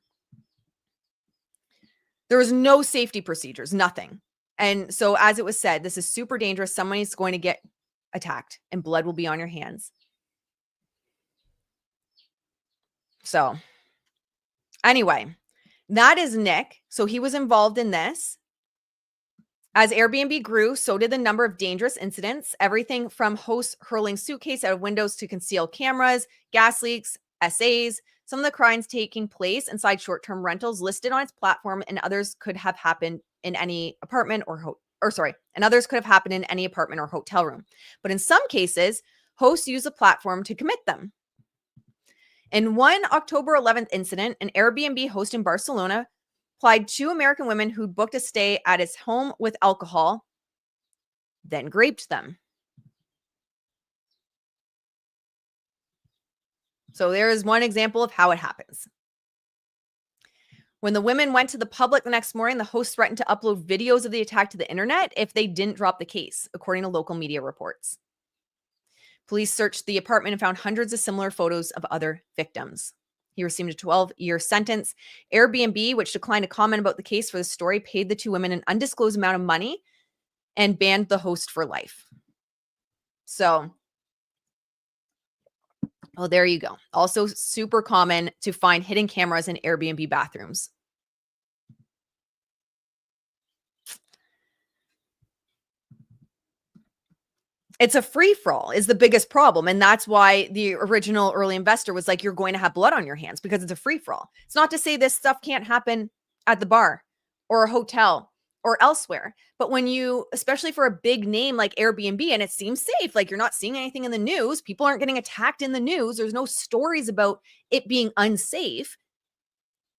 There was no safety procedures, nothing. And so, as it was said, this is super dangerous. Someone is going to get attacked and blood will be on your hands. So, anyway, that is Nick. So, he was involved in this. As Airbnb grew, so did the number of dangerous incidents, everything from hosts hurling suitcase out of windows to concealed cameras, gas leaks, SAs. Some of the crimes taking place inside short-term rentals listed on its platform, and others could have happened in any apartment and others could have happened in any apartment or hotel room. But in some cases, hosts use the platform to commit them. In one October 11th incident, an Airbnb host in Barcelona plied 2 American women who'd booked a stay at his home with alcohol, then raped them. So there is one example of how it happens. When the women went to the public the next morning, the host threatened to upload videos of the attack to the internet if they didn't drop the case, according to local media reports. Police searched the apartment and found hundreds of similar photos of other victims. He received a 12-year sentence. Airbnb, which declined to comment about the case for the story, paid the 2 women an undisclosed amount of money and banned the host for life. So, there you go. Also super common to find hidden cameras in Airbnb bathrooms. It's a free-for-all is the biggest problem. And that's why the original early investor was like, you're going to have blood on your hands because it's a free-for-all. It's not to say this stuff can't happen at the bar or a hotel or elsewhere. But when you, especially for a big name like Airbnb, and it seems safe, like you're not seeing anything in the news, people aren't getting attacked in the news, there's no stories about it being unsafe.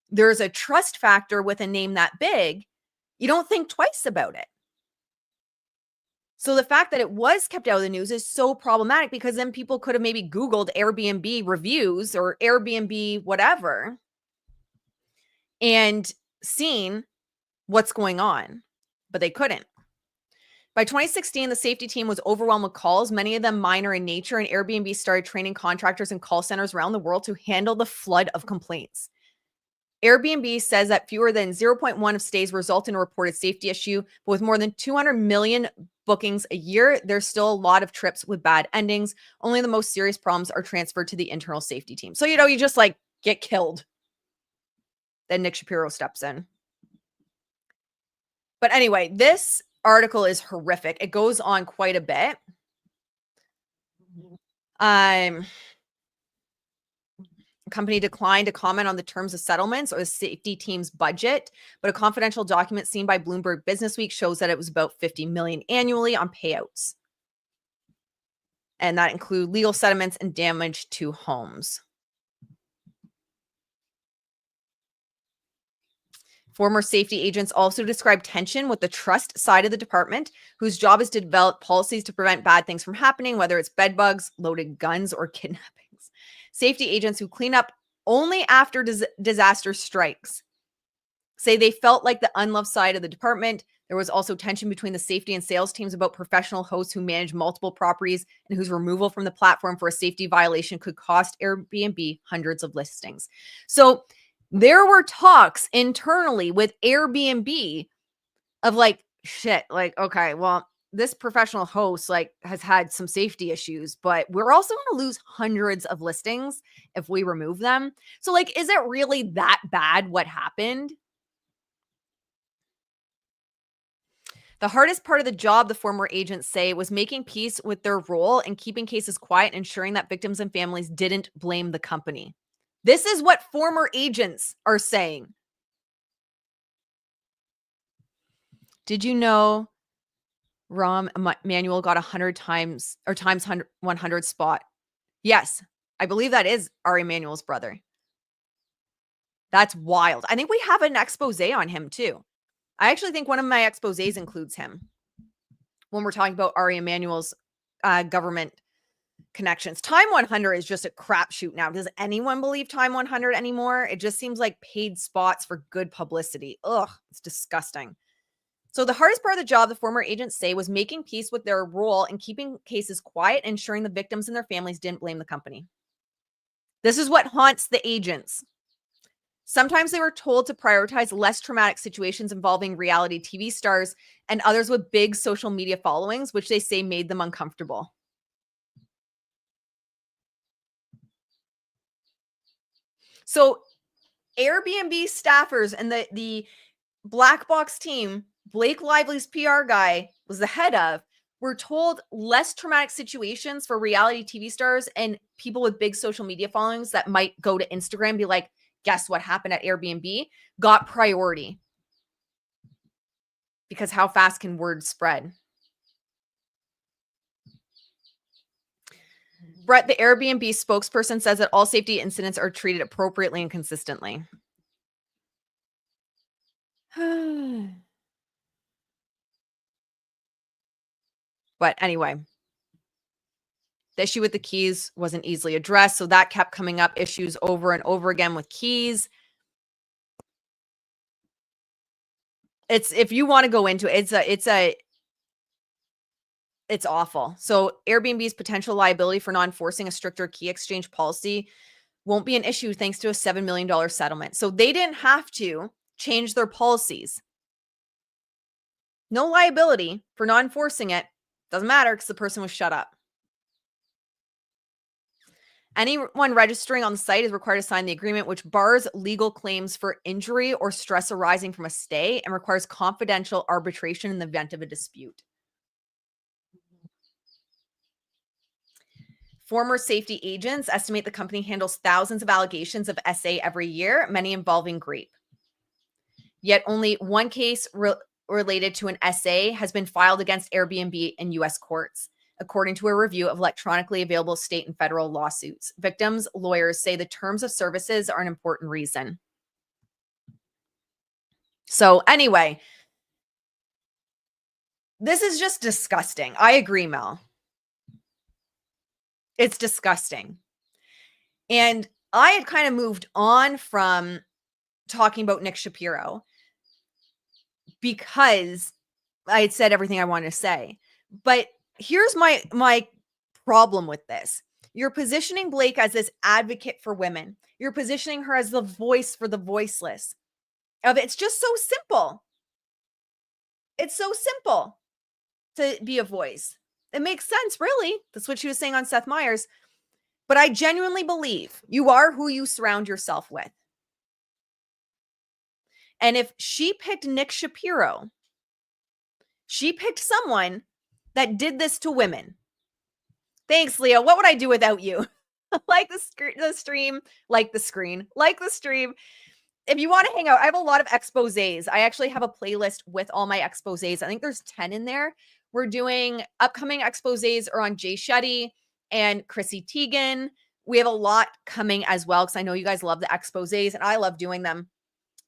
There's a trust factor with a name that big. You don't think twice about it. So the fact that it was kept out of the news is so problematic because then people could have maybe Googled Airbnb reviews or Airbnb whatever and seen what's going on, but they couldn't. By 2016, the safety team was overwhelmed with calls, many of them minor in nature, and Airbnb started training contractors and call centers around the world to handle the flood of complaints. Airbnb says that fewer than 0.1 of stays result in a reported safety issue, but with more than 200 million bookings a year, there's still a lot of trips with bad endings. Only the most serious problems are transferred to the internal safety team. So, you just like get killed. Then Nick Shapiro steps in. But anyway, this article is horrific. It goes on quite a bit. Company declined to comment on the terms of settlements or the safety team's budget, but a confidential document seen by Bloomberg Businessweek shows that it was about $50 million annually on payouts. And that include legal settlements and damage to homes. Former safety agents also described tension with the trust side of the department, whose job is to develop policies to prevent bad things from happening, whether it's bed bugs, loaded guns, or kidnappings. Safety agents who clean up only after disaster strikes say they felt like the unloved side of the department. There was also tension between the safety and sales teams about professional hosts who manage multiple properties and whose removal from the platform for a safety violation could cost Airbnb hundreds of listings. So there were talks internally with Airbnb of like, shit, like, okay, well, this professional host like has had some safety issues, but we're also going to lose hundreds of listings if we remove them. So like, is it really that bad what happened? The hardest part of the job, the former agents say, was making peace with their role and keeping cases quiet, ensuring that victims and families didn't blame the company. This is what former agents are saying. Did you know Rahm Emanuel got 100 times or times 100 spot? Yes, I believe that is Ari Emanuel's brother. That's wild. I think we have an expose on him too. I actually think one of my exposés includes him when we're talking about Ari Emanuel's government connections. Time 100 is just a crapshoot now. Does anyone believe Time 100 anymore? It just seems like paid spots for good publicity. Ugh, it's disgusting. So the hardest part of the job, the former agents say, was making peace with their role and keeping cases quiet, ensuring the victims and their families didn't blame the company. This is what haunts the agents. Sometimes they were told to prioritize less traumatic situations involving reality TV stars and others with big social media followings, which they say made them uncomfortable. So Airbnb staffers and the black box team, Blake Lively's PR guy was the head of, were told less traumatic situations for reality TV stars and people with big social media followings that might go to Instagram and be like, guess what happened at Airbnb? Got priority. Because how fast can word spread? Brett, the Airbnb spokesperson, says that all safety incidents are treated appropriately and consistently. But anyway, the issue with the keys wasn't easily addressed. So that kept coming up, issues over and over again with keys. It's, if you want to go into it, it's awful. So Airbnb's potential liability for not enforcing a stricter key exchange policy won't be an issue thanks to a $7 million settlement. So they didn't have to change their policies. No liability for not enforcing it. Doesn't matter because the person was shut up. Anyone registering on the site is required to sign the agreement, which bars legal claims for injury or stress arising from a stay and requires confidential arbitration in the event of a dispute. Former safety agents estimate the company handles thousands of allegations of SA every year, many involving rape. Yet only one case related to an SA has been filed against Airbnb in U.S. courts, according to a review of electronically available state and federal lawsuits. Victims' lawyers say the terms of services are an important reason. So anyway, this is just disgusting. I agree, Mel. It's disgusting. And I had kind of moved on from talking about Nick Shapiro because I had said everything I wanted to say. But here's my problem with this. You're positioning Blake as this advocate for women. You're positioning her as the voice for the voiceless. It's just so simple. It's so simple to be a voice. It makes sense, really. That's what she was saying on Seth Meyers. But I genuinely believe you are who you surround yourself with. And if she picked Nick Shapiro, she picked someone that did this to women. Thanks, Leo. What would I do without you? Like the stream, like the screen, like the stream. If you want to hang out, I have a lot of exposés. I actually have a playlist with all my exposés. I think there's 10 in there. We're doing upcoming exposés are on Jay Shetty and Chrissy Teigen. We have a lot coming as well because I know you guys love the exposés and I love doing them.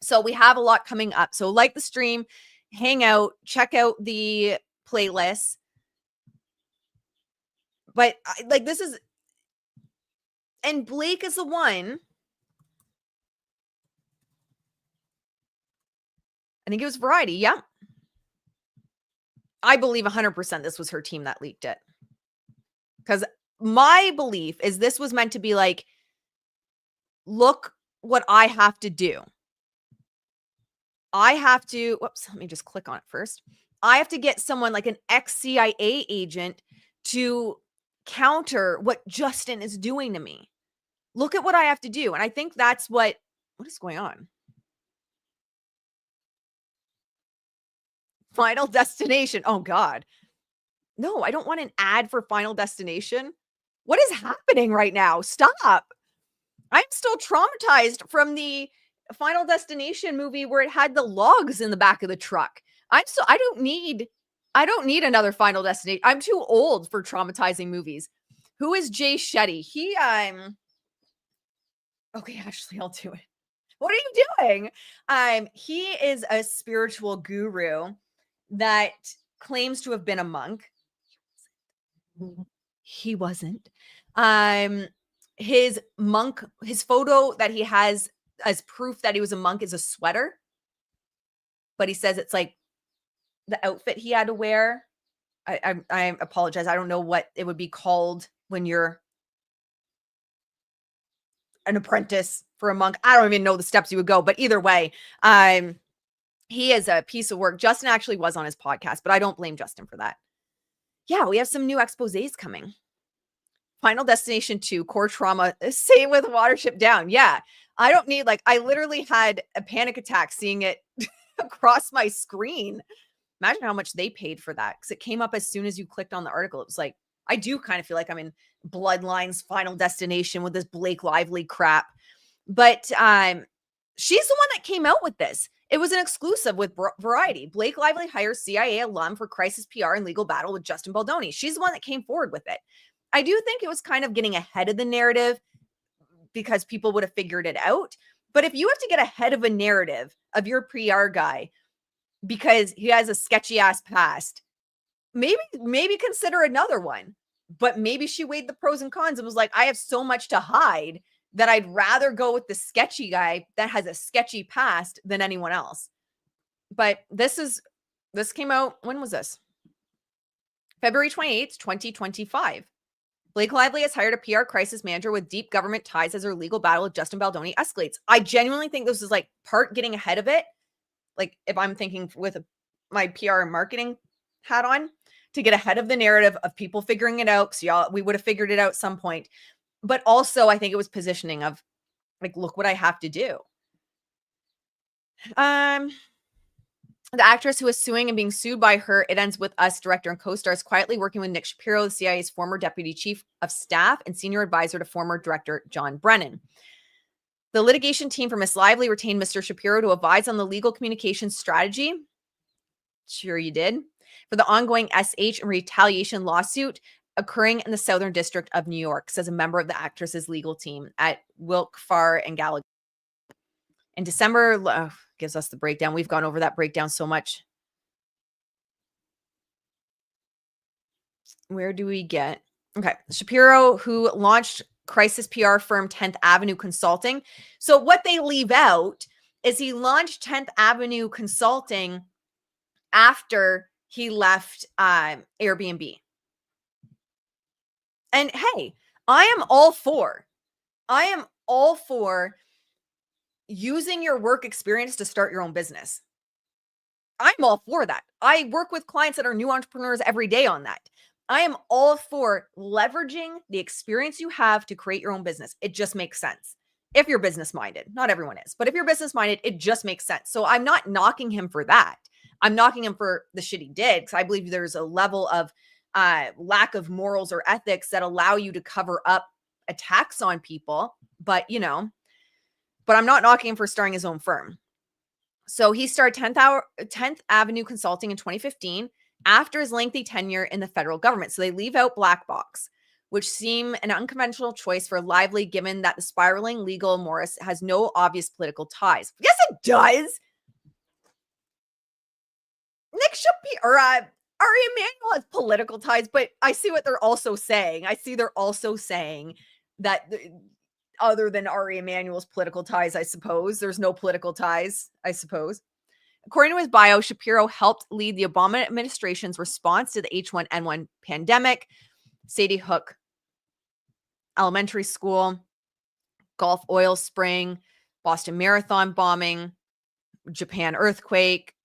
So we have a lot coming up. So like the stream, hang out, check out the playlist. But like this is, and Blake is the one. I think it was Variety. Yeah. I believe 100% this was her team that leaked it. Because my belief is this was meant to be like, look what I have to do. I have to, whoops, let me just click on it first. I have to get someone like an ex-CIA agent to counter what Justin is doing to me. Look at what I have to do. And I think that's what is going on? Final Destination. Oh, God. No, I don't want an ad for Final Destination. What is happening right now? Stop. I'm still traumatized from the Final Destination movie where it had the logs in the back of the truck. I don't need another Final Destination. I'm too old for traumatizing movies. Who is Jay Shetty? Okay, Ashley, I'll do it. What are you doing? He is a spiritual guru that claims to have been a monk. He wasn't. His photo that he has as proof that he was a monk is a sweater. But he says it's like the outfit he had to wear. I apologize. I don't know what it would be called when you're an apprentice for a monk. I don't even know the steps he would go, but either way, he is a piece of work. Justin actually was on his podcast, but I don't blame Justin for that. Yeah, we have some new exposés coming. Final Destination 2, core trauma, say with Watership Down. Yeah, I don't need, like, I literally had a panic attack seeing it across my screen. Imagine how much they paid for that, because it came up as soon as you clicked on the article. It was like, I do kind of feel like I'm in Bloodline's Final Destination with this Blake Lively crap. But she's the one that came out with this. It was an exclusive with Variety. Blake Lively hires CIA alum for crisis PR and legal battle with Justin Baldoni. She's the one that came forward with it. I do think it was kind of getting ahead of the narrative because people would have figured it out. But if you have to get ahead of a narrative of your PR guy because he has a sketchy ass past, maybe consider another one. But maybe she weighed the pros and cons and was like, I have so much to hide that I'd rather go with the sketchy guy that has a sketchy past than anyone else. But this came out, when was this? February 28th, 2025. Blake Lively has hired a PR crisis manager with deep government ties as her legal battle with Justin Baldoni escalates. I genuinely think this is like part getting ahead of it. Like if I'm thinking with my PR and marketing hat on, to get ahead of the narrative of people figuring it out. So we would have figured it out at some point. But also I think it was positioning of like, look what I have to do. The actress who is suing and being sued by her It Ends With Us director and co-stars quietly working with Nick Shapiro, the CIA's former deputy chief of staff and senior advisor to former director John Brennan. The litigation team for Miss Lively retained Mr. Shapiro to advise on the legal communications strategy. Sure you did. For the ongoing SH and retaliation lawsuit occurring in the Southern District of New York, says a member of the actress's legal team at Wilk, Farr, and Gallagher. In December, gives us the breakdown. We've gone over that breakdown so much. Where do we get? Okay. Shapiro, who launched crisis PR firm 10th Avenue Consulting. So what they leave out is he launched 10th Avenue Consulting after he left Airbnb. And hey, I am all for using your work experience to start your own business. I'm all for that. I work with clients that are new entrepreneurs every day on that. I am all for leveraging the experience you have to create your own business. It just makes sense. If you're business minded, not everyone is, but if you're business minded, it just makes sense. So I'm not knocking him for that. I'm knocking him for the shit he did, because I believe there's a level of lack of morals or ethics that allow you to cover up attacks on people. But I'm not knocking him for starting his own firm. So he started 10th Avenue Consulting in 2015 after his lengthy tenure in the federal government. So they leave out blackbox, which seem an unconventional choice for Lively, given that the spiraling legal Morris has no obvious political ties. Yes, it does. Nick Shapiro, Ari Emanuel has political ties, but I see what they're also saying. I see they're also saying that other than Ari Emanuel's political ties, I suppose, there's no political ties, I suppose. According to his bio, Shapiro helped lead the Obama administration's response to the H1N1 pandemic, Sadie Hook Elementary School, Gulf oil spring, Boston Marathon bombing, Japan earthquake.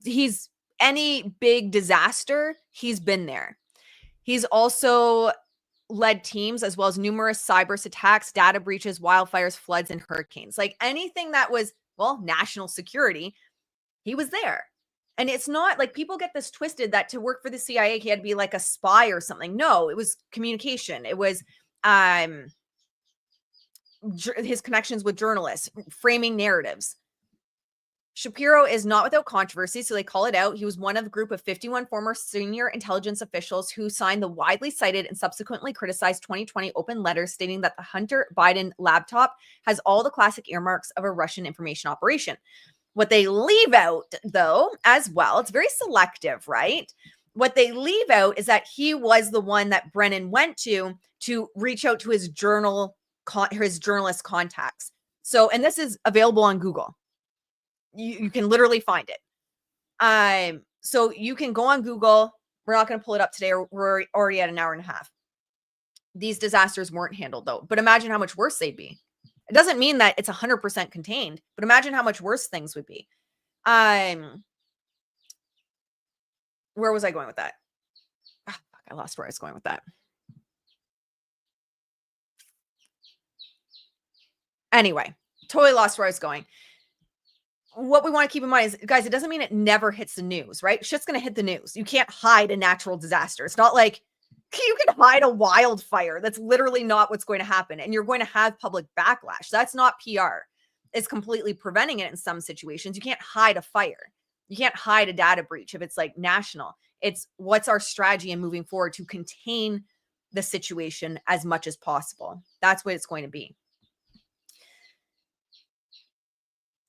He's any big disaster, he's been there. He's also led teams as well as numerous cyber attacks, data breaches, wildfires, floods, and hurricanes. Like anything that was, national security, he was there. And it's not like people get this twisted that to work for the CIA, he had to be like a spy or something. No, it was communication. It was his connections with journalists, framing narratives. Shapiro is not without controversy, so they call it out. He was one of a group of 51 former senior intelligence officials who signed the widely cited and subsequently criticized 2020 open letter stating that the Hunter Biden laptop has all the classic earmarks of a Russian information operation. What they leave out, though, as well, it's very selective, right? What they leave out is that he was the one that Brennan went to reach out to his journalist contacts. So, and this is available on Google. You can literally find it. So you can go on Google. We're not going to pull it up today, or we're already at an hour and a half. These disasters weren't handled, though. But imagine how much worse they'd be. It doesn't mean that it's 100% contained, but imagine how much worse things would be. Where was I going with that? Fuck, I lost where I was going with that. Anyway, totally lost where I was going. What we want to keep in mind is, guys, it doesn't mean it never hits the news, right? Shit's going to hit the news. You can't hide a natural disaster. It's not like you can hide a wildfire. That's literally not what's going to happen. And you're going to have public backlash. That's not PR. It's completely preventing it in some situations. You can't hide a fire. You can't hide a data breach if it's like national. It's what's our strategy in moving forward to contain the situation as much as possible. That's what it's going to be.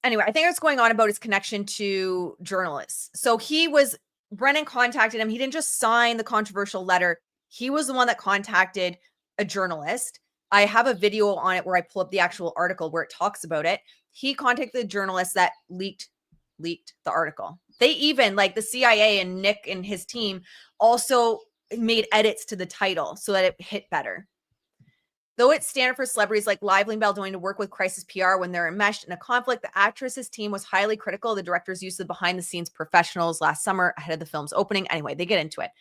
Anyway, I think what's going on about his connection to journalists. So Brennan contacted him. He didn't just sign the controversial letter. He was the one that contacted a journalist. I have a video on it where I pull up the actual article where it talks about it. He contacted the journalist that leaked the article. They even, like the CIA and Nick and his team, also made edits to the title so that it hit better. Though it's standard for celebrities like Lively and Baldoni to work with crisis PR when they're enmeshed in a conflict, the actress's team was highly critical of the director's use of behind-the-scenes professionals last summer ahead of the film's opening. Anyway, they get into it.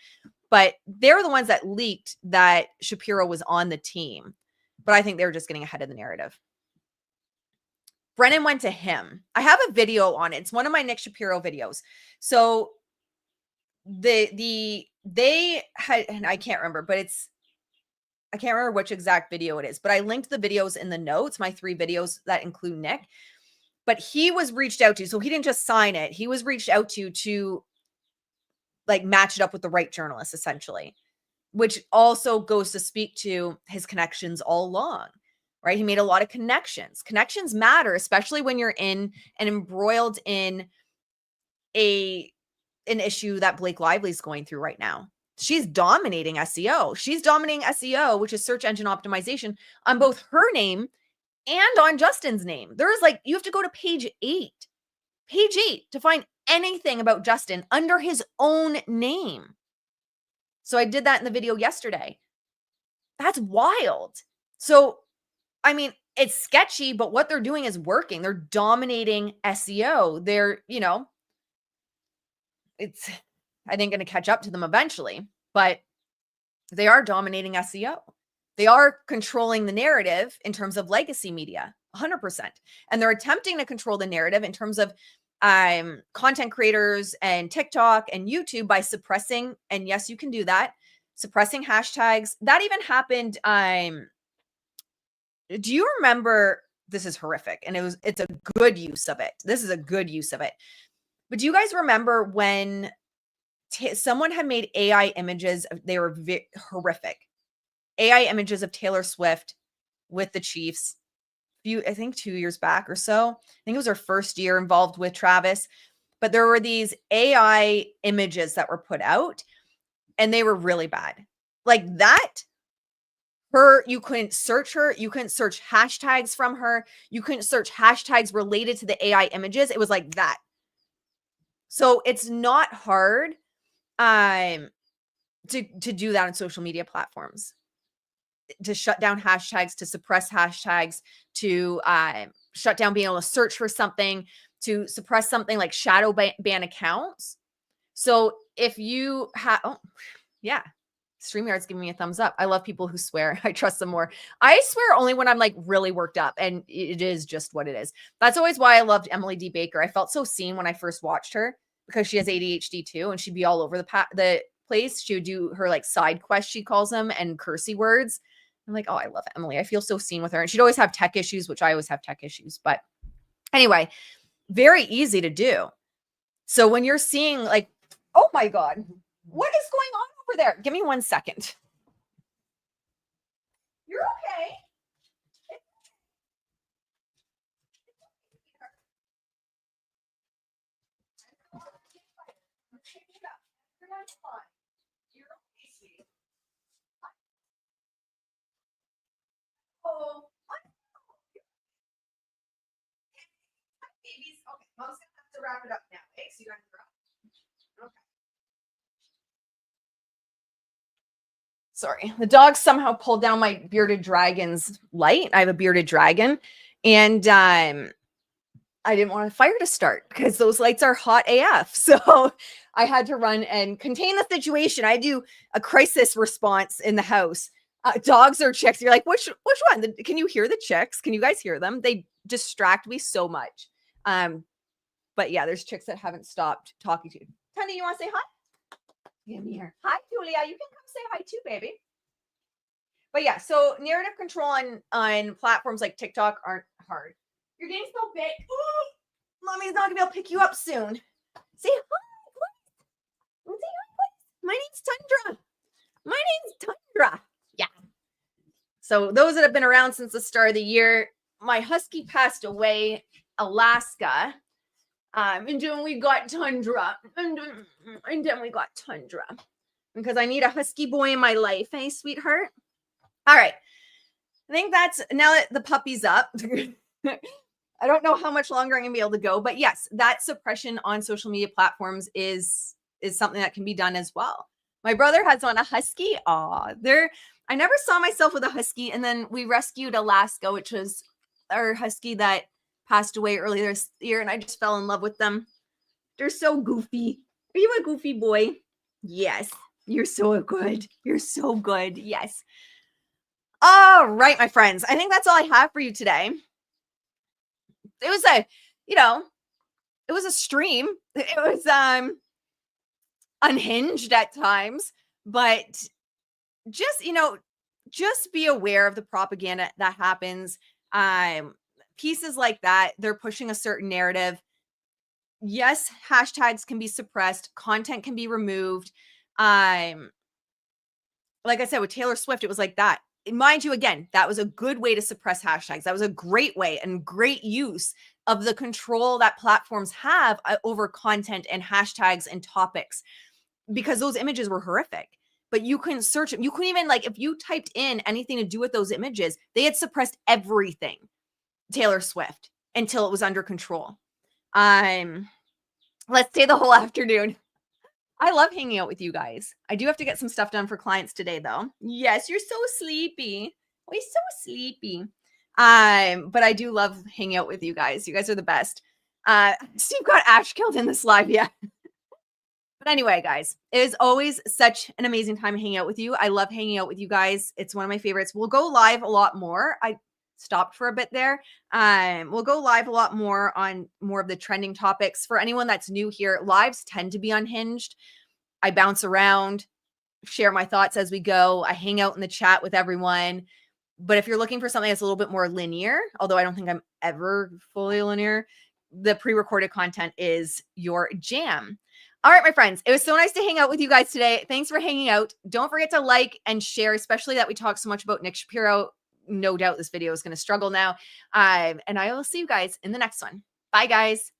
But they're the ones that leaked that Shapiro was on the team. But I think they were just getting ahead of the narrative. Brennan went to him. I have a video on it. It's one of my Nick Shapiro videos. So they had, and I can't remember, but I can't remember which exact video it is, but I linked the videos in the notes, my 3 videos that include Nick. But he was reached out to, so he didn't just sign it. He was reached out to like match it up with the right journalist, essentially, which also goes to speak to his connections all along, right? He made a lot of connections. Connections matter, especially when you're in and embroiled in an issue that Blake Lively's going through right now. She's dominating SEO. She's dominating SEO, which is search engine optimization, on both her name and on Justin's name. There's like, you have to go to page 8 to find anything about Justin under his own name. So I did that in the video yesterday. That's wild. So, I mean, it's sketchy, but what they're doing is working. They're dominating SEO. They're, it's, I think, going to catch up to them eventually, but they are dominating SEO. They are controlling the narrative in terms of legacy media, 100%. And they're attempting to control the narrative in terms of content creators and TikTok and YouTube by suppressing, and yes, you can do that, suppressing hashtags. That even happened. Do you remember, this is horrific, and it's a good use of it. This is a good use of it. But do you guys remember when someone had made AI images? They were horrific. AI images of Taylor Swift with the Chiefs, I think 2 years back or so. I think it was her first year involved with Travis. But there were these AI images that were put out, and they were really bad. Like that, you couldn't search her. You couldn't search hashtags from her. You couldn't search hashtags related to the AI images. It was like that. So it's not hard to do that on social media platforms, to shut down hashtags, to suppress hashtags, to shut down being able to search for something, to suppress something like shadow ban accounts. So if you have, StreamYard's giving me a thumbs up. I love people who swear. I trust them more. I swear only when I'm like really worked up, and it is just what it is. That's always why I loved Emily D. Baker. I felt so seen when I first watched her because she has ADHD too, and she'd be all over the place. She would do her like side quests, she calls them, and cursey words. I'm like, oh, I love Emily. I feel so seen with her. And she'd always have tech issues, which I always have tech issues. But anyway, very easy to do. So when you're seeing like, oh my God, what is going on over there? Give me 1 second. You're okay. Oh, babies. Okay, mom's gonna have to wrap it up now. Okay, so you got to wrap. Okay. Sorry, the dog somehow pulled down my bearded dragon's light. I have a bearded dragon, And I didn't want a fire to start because those lights are hot AF. So I had to run and contain the situation. I do a crisis response in the house. Dogs or chicks. You're like, which one? Can you hear the chicks? Can you guys hear them? They distract me so much. But yeah, there's chicks that haven't stopped talking to you. Tony, you want to say hi? Give me here. Hi, Julia. You can come say hi too, baby. But yeah, so narrative control on platforms like TikTok aren't hard. You're getting so big. Ooh, mommy's not gonna be able to pick you up soon. Say hi, please. Say hi, please. My name's Tundra. Yeah. So those that have been around since the start of the year, my husky passed away, Alaska. And then we got Tundra. And then we got Tundra. Because I need a husky boy in my life, hey, sweetheart? All right. I think that's, now that the puppy's up, I don't know how much longer I'm going to be able to go. But yes, that suppression on social media platforms is something that can be done as well. My brother has on a husky. I never saw myself with a husky. And then we rescued Alaska, which was our husky that passed away earlier this year. And I just fell in love with them. They're so goofy. Are you a goofy boy? Yes. You're so good. You're so good. Yes. All right, my friends. I think that's all I have for you today. It was it was a stream. It was unhinged at times, but just be aware of the propaganda that happens. Pieces like that, they're pushing a certain narrative. Yes, hashtags can be suppressed, content can be removed. Like I said with Taylor Swift, it was like that. Mind you, again, that was a good way to suppress hashtags. That was a great way and great use of the control that platforms have over content and hashtags and topics, because those images were horrific. But you couldn't search them. You couldn't even, if you typed in anything to do with those images, they had suppressed everything Taylor Swift until it was under control. Let's stay the whole afternoon. I love hanging out with you guys. I do have to get some stuff done for clients today, though. Yes, you're so sleepy. We're so sleepy. But I do love hanging out with you guys. You guys are the best. Steve got Ash killed in this live, yeah. But anyway, guys, it is always such an amazing time hanging out with you. I love hanging out with you guys. It's one of my favorites. We'll go live a lot more. I stopped for a bit there. We'll go live a lot more on more of the trending topics. For anyone that's new here, lives tend to be unhinged. I bounce around, share my thoughts as we go. I hang out in the chat with everyone. But if you're looking for something that's a little bit more linear, although I don't think I'm ever fully linear, the pre-recorded content is your jam. All right, my friends, it was so nice to hang out with you guys today. Thanks for hanging out. Don't forget to like and share, especially that we talk so much about Nick Shapiro. No doubt this video is going to struggle now. And I will see you guys in the next one. Bye, guys.